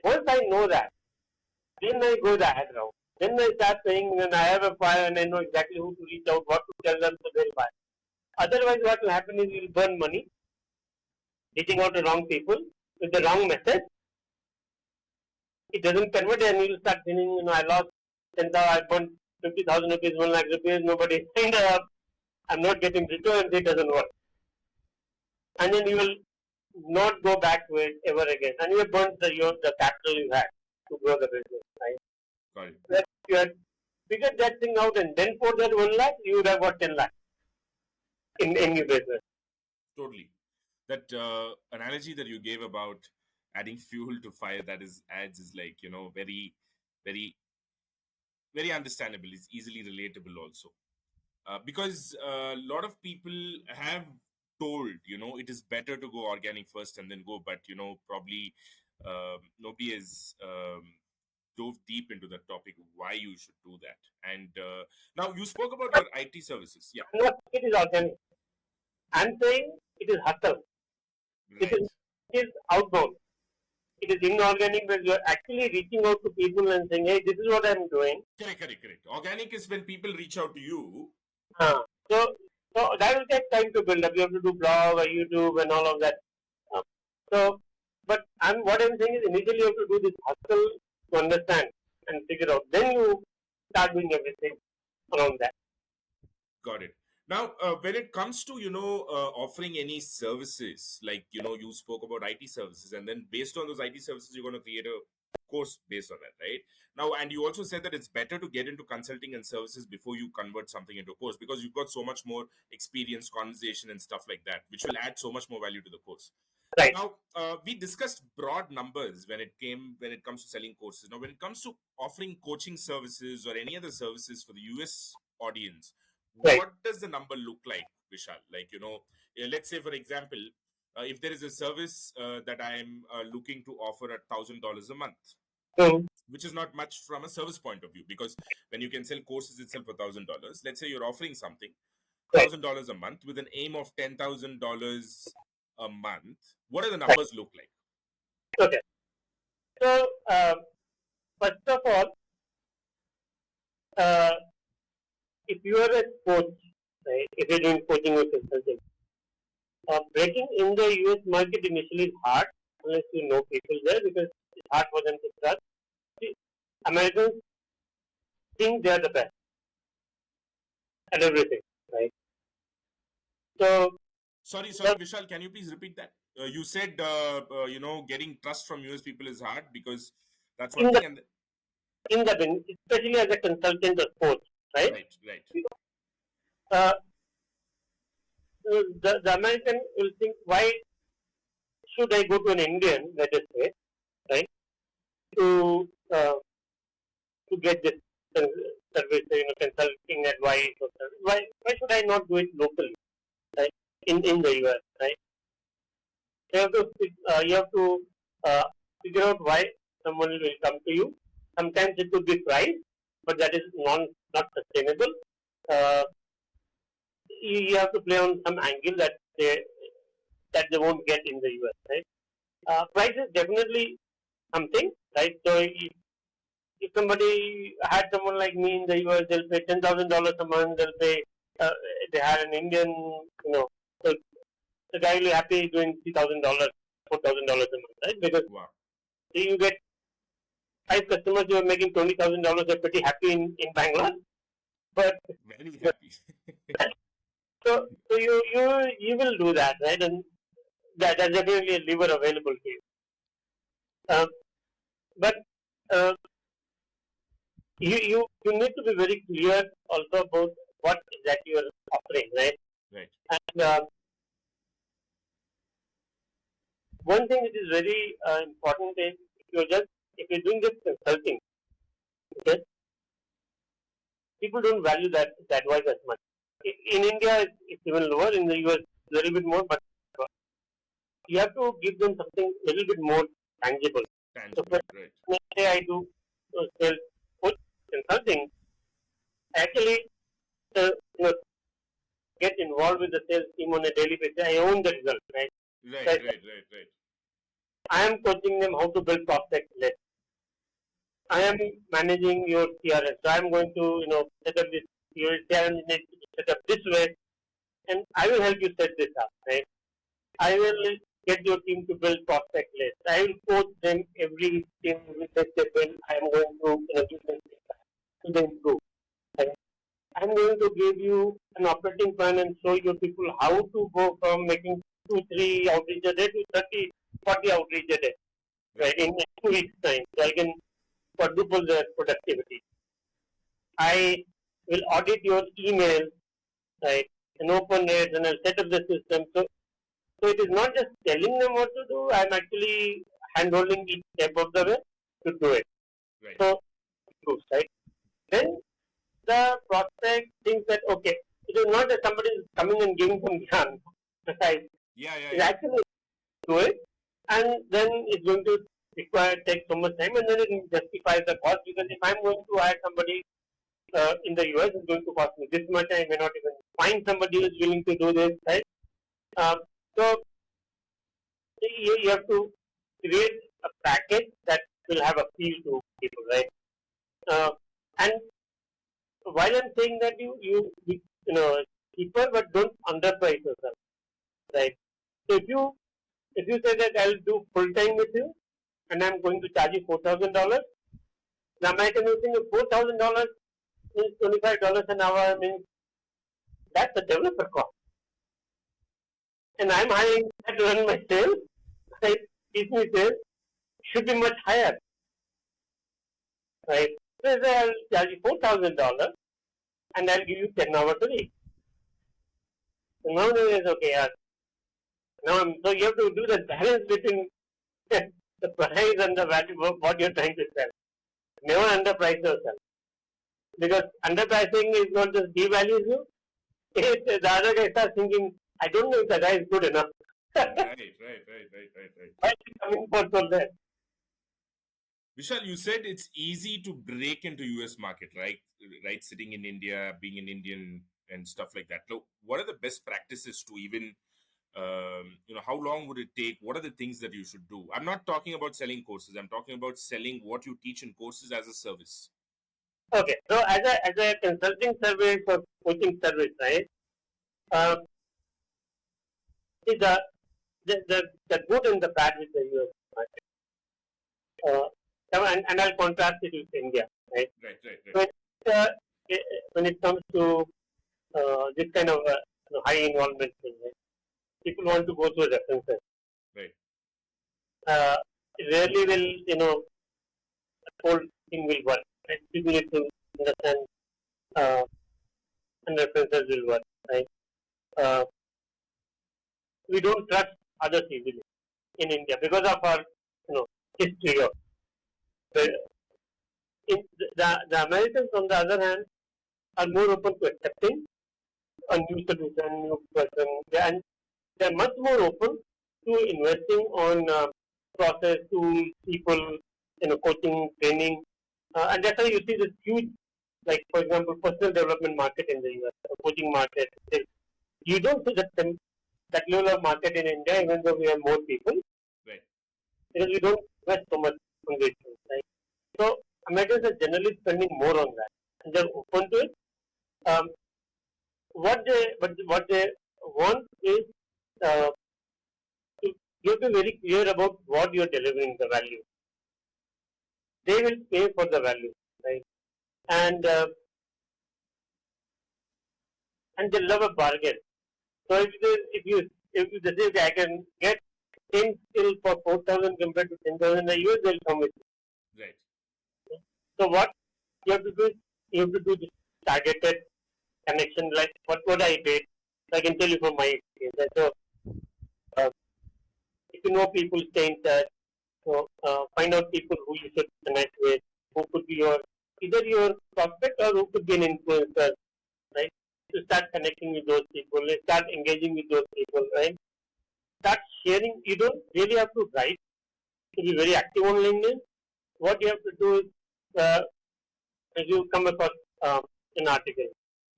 Once I know that, then I go the ad route. Then I start saying, when I have a file and I know exactly who to reach out, what to tell them, so they'll buy. Otherwise, what will happen is you'll burn money, reaching out to wrong people with the wrong message. It doesn't convert, and you'll start thinking, I lost 10,000, I burned 50,000 rupees, 1 lakh rupees, nobody signed up, I'm not getting returns, it doesn't work. And then you will not go back to it ever again. And you have burnt the capital you had to grow the business, right? Got it. If you had figured that thing out and then for that 1 lakh, you would have got 10 lakh in new business. Totally. That analogy that you gave about adding fuel to fire that is ads is like, very, very, very understandable. It's easily relatable also. Because a lot of people have told, it is better to go organic first and then go, but, probably nobody has dove deep into the topic why you should do that. And now you spoke about your IT services. Yeah. No, it is organic. I'm saying it is hustle. Right. It is outbound. It is inorganic, where you are actually reaching out to people and saying, hey, this is what I'm doing. Correct. Organic is when people reach out to you. So that will take time to build up. You have to do blog or YouTube and all of that. But what I'm saying is initially you have to do this hustle to understand and figure out. Then you start doing everything around that. Got it. Now, when it comes to, offering any services, like, you spoke about IT services, and then based on those IT services, you're going to create a course based on that, right? Now, and you also said that it's better to get into consulting and services before you convert something into a course, because you've got so much more experience, conversation, and stuff like that, which will add so much more value to the course. Right. Now, we discussed broad numbers when it comes to selling courses. Now, when it comes to offering coaching services or any other services for the US audience, right, what does the number look like, Vishal? Like, let's say, for example, if there is a service that I'm looking to offer at $1,000 a month, which is not much from a service point of view, because when you can sell courses itself for $1,000, let's say you're offering something $1,000 a month with an aim of $10,000 a month. What do the numbers look like? Okay. So, first of all, if you are a coach, right, if you're doing coaching or consulting, breaking in the US market initially is hard unless you know people there, because it's hard for them to trust. Americans think they are the best at everything, right? So, sorry, Vishal, can you please repeat that? You said, getting trust from US people is hard because that's one thing. Especially as a consultant or coach, right? Right. The American will think, why should I go to an Indian, let us say, right, to get this service, consulting advice or service. Why should I not do it locally? in the US, right? You have to figure out why someone will come to you. Sometimes it could be price, but that is not sustainable. Uh, you have to play on some angle that they won't get in the US, right? Price is definitely something, right? So if somebody had someone like me in the US, they'll pay $10,000 a month. They'll pay. Uh, they had an Indian, so the guy will be happy doing $3,000, $4,000 a month, right? Because Wow. you get five customers, you are making $20,000. They're pretty happy in Bangalore, but Very happy. so you will do that, right? And that's definitely a lever available to you. But uh, you need to be very clear also about what exactly you are offering, right? Right. And one thing which is very important is if you're doing just consulting, okay, people don't value that advice as much. In India, it's even lower. In the US, a little bit more, but you have to give them something a little bit more tangible. So, Tangible. Right. let's say I do sales coach consulting. Actually, uh, you know, get involved with the sales team on a daily basis. I own the result, right? Right. Right. Right. I am coaching them how to build prospect list. I am managing your CRM. So I am going to, set up this your CRM needs to be set up this way, and I will help you set this up, right? I will get your team to build prospect list. I will coach them every team with that they build. I am going to, give them feedback to them improve. Right? I'm going to give you an operating plan and show your people how to go from making 2, 3 outreach a day to 30, 40 outreach a day, right? In 2 weeks' time, so I can quadruple their productivity. I will audit your email, right, and open it, and I'll set up the system. So it is not just telling them what to do. I'm actually handholding each step of the way to do it. Right. So, right. Then the prospect thinks that okay, it is not that somebody is coming and giving some gyan. Right? Yeah. It's actually do it, and then it's going to take so much time, and then it justifies the cost because if I'm going to hire somebody in the US, it's going to cost me this much. I may not even find somebody who's willing to do this, right? So you have to create a package that will have appeal to people, right? And while I'm saying that you cheaper, but don't underprice yourself, right? So if you say that I'll do full time with you, and I'm going to charge you $4,000, the American is saying $4,000 means $25 an hour means that's the developer cost, and I'm hiring that to run my sales, right? Teach me sales should be much higher, right? So I'll charge you $4,000 and I'll give you 10 hours a week. So now it is okay. So you have to do the balance between the price and the value of what you're trying to sell. Never underprice yourself. Because underpricing is not just devalues you. The other guy starts thinking, I don't know if the guy is good enough. Right. Why is he coming for that? Vishal, you said it's easy to break into US market, right? Right, sitting in India, being an Indian and stuff like that. So what are the best practices to even, how long would it take? What are the things that you should do? I'm not talking about selling courses. I'm talking about selling what you teach in courses as a service. Okay, so as a consulting service or coaching service, right? See the good and the bad with the US market. And I'll contrast it with India, right? Right. So when it comes to this kind of high involvement thing, right? People want to go through references. Right. Rarely will the whole thing will work. Right? People need to understand and references will work. Right? We don't trust others easily in India because of our history of the Americans on the other hand are more open to accepting a new solution, new person, and they're much more open to investing on process, tools, people, coaching, training, and that's why you see this huge, like for example, personal development market in the US, coaching market. You don't see that level of market in India, even though we have more people, Right. because we don't invest so much on these things, right? So Americans are generally spending more on that, and they're open to it. Um, what they want is uh, you have to be very clear about what you're delivering the value. They will pay for the value, right? And and they love a bargain. So if they say, okay, I can get 10 skill for 4,000 compared to 10,000 a year, they'll come with you. Right. So what you have to do is you have to do this targeted connection, like what I did. So I can tell you from my experience. So uh, if you know people, stay in touch. So find out people who you should connect with, who could be either your prospect or who could be an influencer, right? To start connecting with those people, start engaging with those people, right? Start sharing. You don't really have to write to be very active on LinkedIn. What you have to do is, as you come across an article,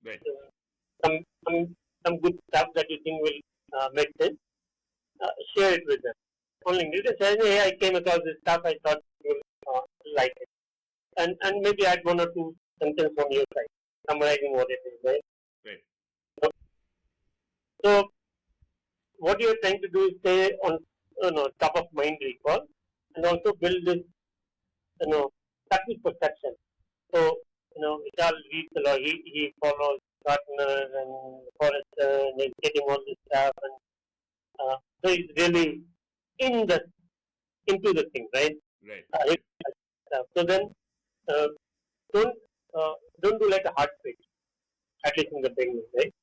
Right. some some some good stuff that you think will make sense, share it with them. On LinkedIn, you just say, hey, I came across this stuff. I thought you'll like it, and maybe add one or two sentences on your side, summarizing what it is, right? Right. So what you're trying to do is stay on top of mind recall, and also build this practice perception. So Vishal reads a lot. He follows Gartner and Forrester, and he's getting all this stuff, and so he's really in the into the thing, right? Right. So then uh, don't don't do like a hard pitch, at least in the beginning, right?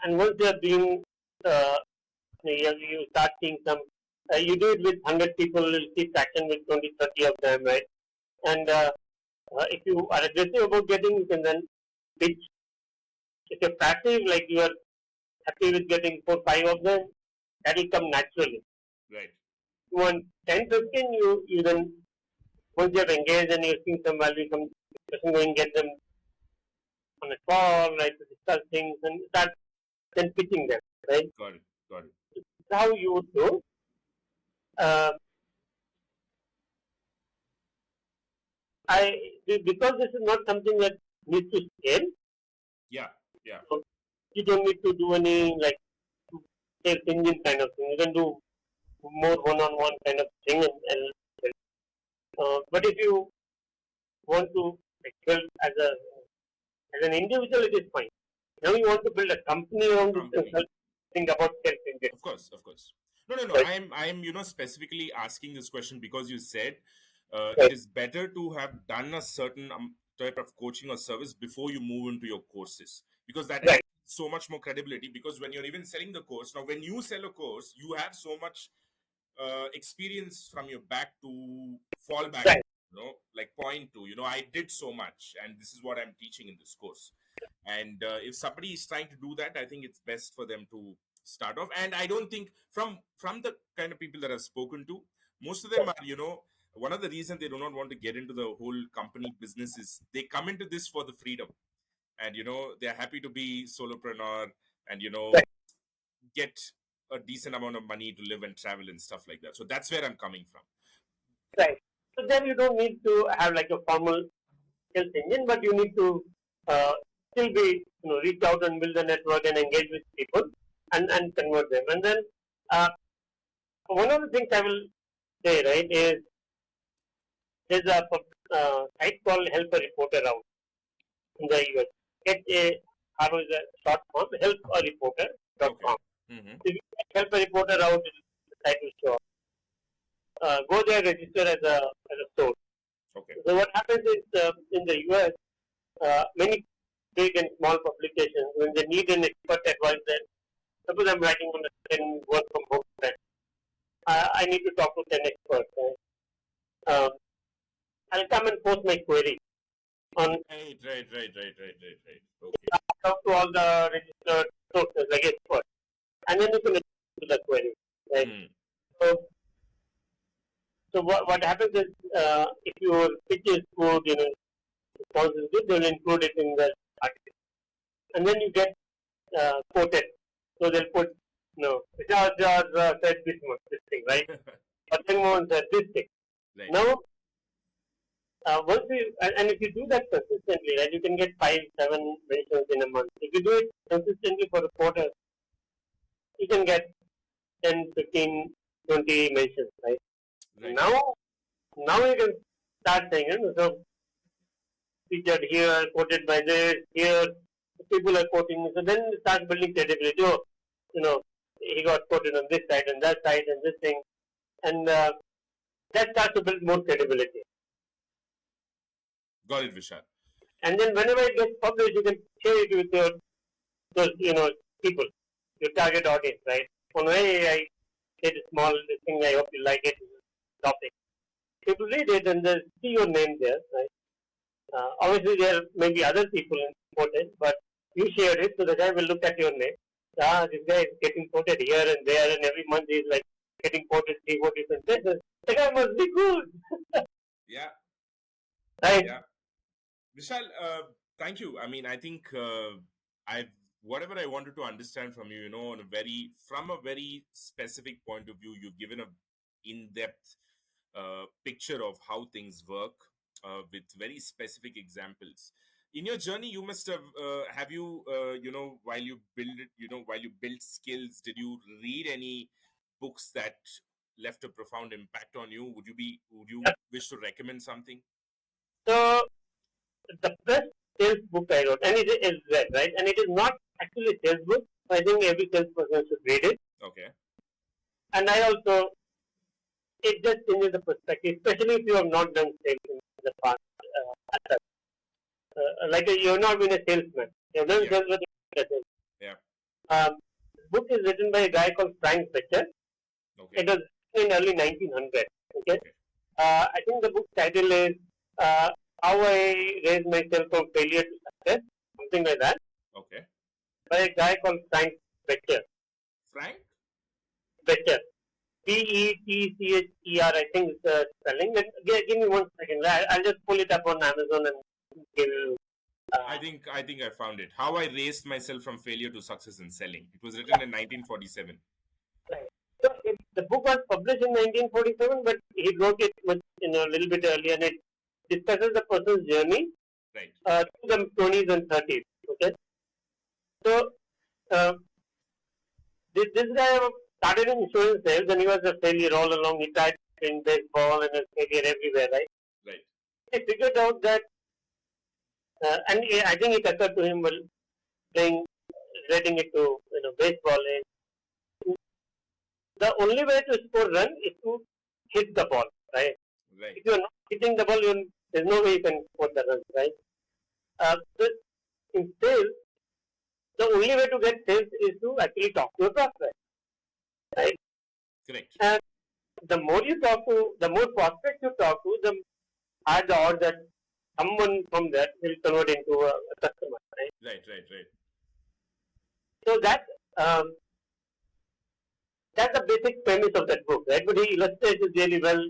And once they are being you start seeing some. You do it with 100 people, you'll see traction with 20, 30 of them, right? And if you are aggressive about getting, you can then pitch. If you're passive, like you are happy with getting 4, 5 of them, that will come naturally. Right. You want 10, 15, you then, once you have engaged and you're seeing some value, some person going get them on a call, right, to discuss things and start then pitching them, right? Got it. Got it. That's how you would do. Uh, because this is not something that needs to scale, Yeah. Yeah. so you don't need to do any like sales engine kind of thing. You can do more one-on-one kind of thing, but if you want to like, build as an individual, it is fine. Now you want to build a company around this Company. think about sales engine. Of course. Of course. No. No. No. Right. I'm specifically asking this question because you said it Right. is better to have done a certain type of coaching or service before you move into your courses, because that Right. adds so much more credibility. Because when you're even selling the course, now when you sell a course, you have so much experience from your back to fall back, Right. like point to, I did so much and this is what I'm teaching in this course. And if somebody is trying to do that, I think it's best for them to start off. And I don't think from the kind of people that I've spoken to, most of them are, one of the reasons they do not want to get into the whole company business is they come into this for the freedom, and they're happy to be solopreneur, and Right. get a decent amount of money to live and travel and stuff like that. So that's where I'm coming from. Right. So then you don't need to have like a formal sales engine, but you need to still be reach out and build a network and engage with people and convert them. And then uh, one of the things I will say, right, is there's a site called Help a Reporter Out in the US. Get a how is a short form, helpareporter.com. Okay. Mm-hmm. If you help a reporter out, the site will show up. Go there, register as a source. Okay. So what happens is in the US, many big and small publications, when they need an expert advisor, suppose I'm writing on a 10 work from home trend, I need to talk to 10 experts. Right? I'll come and post my query on Right. talk to all the registered sources like experts. is good, response is good, they will include it in the article. And then you get quoted. So they'll put, Vishal said this thing, right? Jagmohan said this thing. Right. Now, once and if you do that consistently, right, you can get 5, 7 mentions in a month. If you do it consistently for a quarter, you can get 10, 15, 20 mentions, right? Right. Now you can start saying, so featured here, quoted by this, here, people are quoting. So then start building credibility. Oh, he got quoted on this side and that side and this thing. And that starts to build more credibility. Got it, Vishal. And then whenever it gets published, you can share it with those people, your target audience, right? Hey, I did a small thing, I hope you like it, topic. People read it and they see your name there, right? Obviously, there may be other people quoted, but you shared it, so the guy will look at your name. This guy is getting quoted here and there, and every month he's like getting quoted 3-4 different places. The guy must be good. Yeah. Right. Yeah. Vishal, thank you. I mean, I think whatever I wanted to understand from you, from a very specific point of view, you've given a in-depth picture of how things work with very specific examples. In your journey, you must have you while you built skills, did you read any books that left a profound impact on you? Would you wish to recommend something? So the best sales book I wrote, and it is read, right? And it is not actually a sales book. I think every salesperson should read it. Okay. And it just changes the perspective, especially if you have not done sales in the past. Like you have not been a salesman. You have done sales, but you're not a salesman. Yeah. Book is written by a guy called Frank Becher. Okay. It was written in early 1900. Okay. I think the book title is How I Raised Myself from Failure to Success, something like that. Okay. By a guy called Frank Becher. Frank? Becher. Petcher, I think is the spelling. Give me 1 second. I'll just pull it up on Amazon and give you. I think I found it. How I Raised Myself from Failure to Success in Selling. It was written in 1947. Right. So the book was published in 1947, but he wrote it a little bit earlier, and it discusses the person's journey Right. To the 20s and 30s. Okay. So this guy started in insurance sales, and he was a failure all along. He tried in baseball and a failure everywhere, right? Right. He figured out that, and I think it occurred to him while relating it to baseball. The only way to score run is to hit the ball, right? Right. If you are not hitting the ball, there's no way you can score the runs, right? So in sales, the only way to get sales is to actually talk to a prospect, right? Correct. And the more prospects you talk to, the higher the odds that someone from that will convert into a customer, right? Right. So that's the basic premise of that book, right? But he illustrates it really well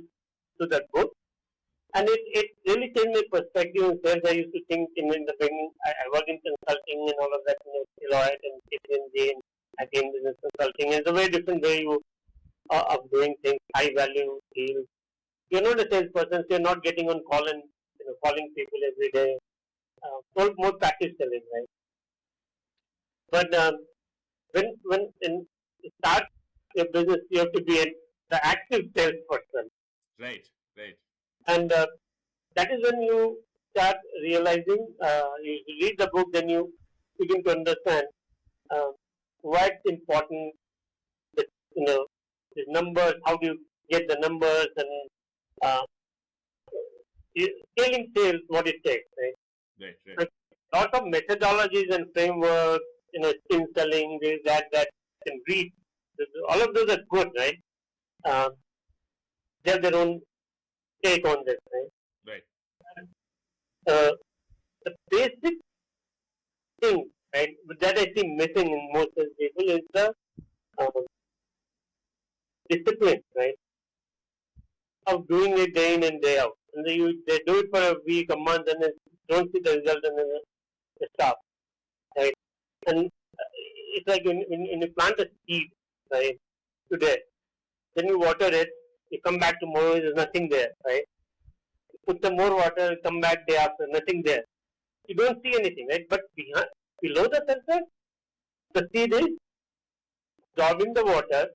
to that book. And it really changed my perspective in sales. I used to think in the beginning, I worked in consulting and all of that, Deloitte and KPMG and again business consulting. And it's a very different way of doing things, high value deals. You're not a salesperson, so you're not getting on call and calling people every day. More practice selling, right? But when you start your business, you have to be the active salesperson. Right. And that is when you start realizing, you read the book, then you begin to understand why it's important that, the numbers, how do you get the numbers, and scaling sales, what it takes, right? Right. Lots of methodologies and frameworks, skill selling, this, that can read. All of those are good, right? They have their own take on this, right? Right. The basic thing, right, that I see missing in most of people is the discipline, right, of doing it day in and day out. and they do it for a week, a month, and then don't see the result, and then they stop, right? And it's like when you plant a seed, right, today, then you water it, you come back tomorrow, there's nothing there, right? You put some more water, come back day after, nothing there. You don't see anything, right? But below the surface, the seed is absorbing the water,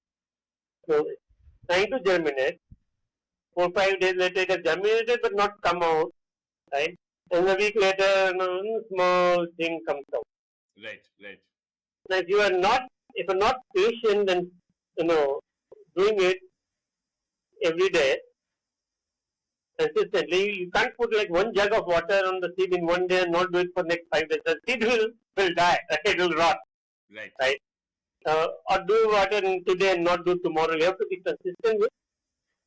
so it's trying to germinate. 4 5 days later, it has germinated but not come out, right? And a week later, small thing comes out. Right, right. Now, if you're not patient and doing it every day consistently, you can't put like one jug of water on the seed in one day and not do it for next 5 days. The seed will die, it will rot, Right. right? Or do water today and not do tomorrow. You have to be consistent with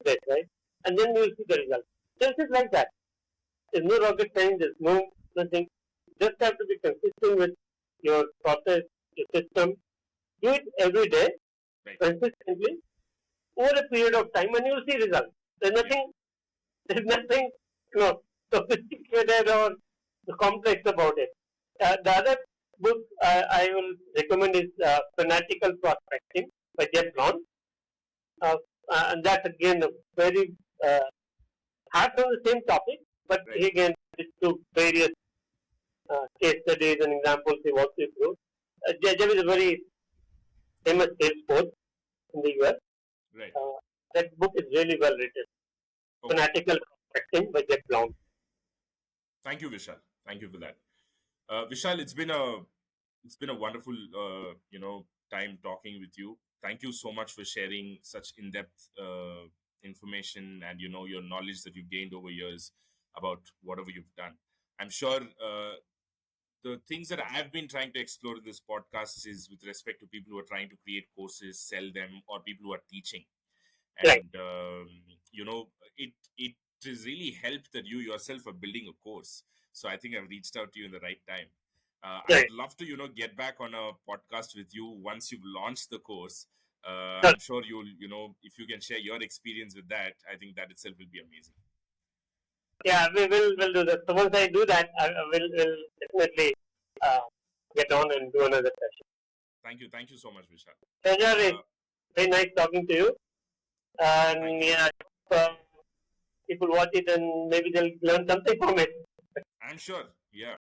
this, right? And then you will see the result. This is like that. There's no rocket science. There's no nothing. You just have to be consistent with your process, your system. Do it every day, Right. consistently, over a period of time, and you will see results. There's nothing, sophisticated or complex about it. The other book I will recommend is Fanatical Prospecting by Jagmohan. And that's again a very hard on the same topic, but Right. again, it's to various case studies and examples he walks you through. Jagmohan is a very famous sales coach in the US. Right. That book is really well written. Okay. Fanatical Prospecting by Jagmohan. Thank you, Vishal. Thank you for that. Vishal, it's been a wonderful time talking with you. Thank you so much for sharing such in-depth information and your knowledge that you've gained over years about whatever you've done. I'm sure the things that I've been trying to explore in this podcast is with respect to people who are trying to create courses, sell them, or people who are teaching. And Right. It has really helped that you yourself are building a course. So I think I've reached out to you in the right time. I Right. would love to get back on a podcast with you once you've launched the course. Sure. I'm sure if you can share your experience with that, I think that itself will be amazing. Yeah, we'll do that. So once I do that, I will definitely get on and do another session. Thank you so much, Vishal. Pleasure. It's very nice talking to you. And yeah, people watch it and maybe they'll learn something from it. I'm sure. Yeah.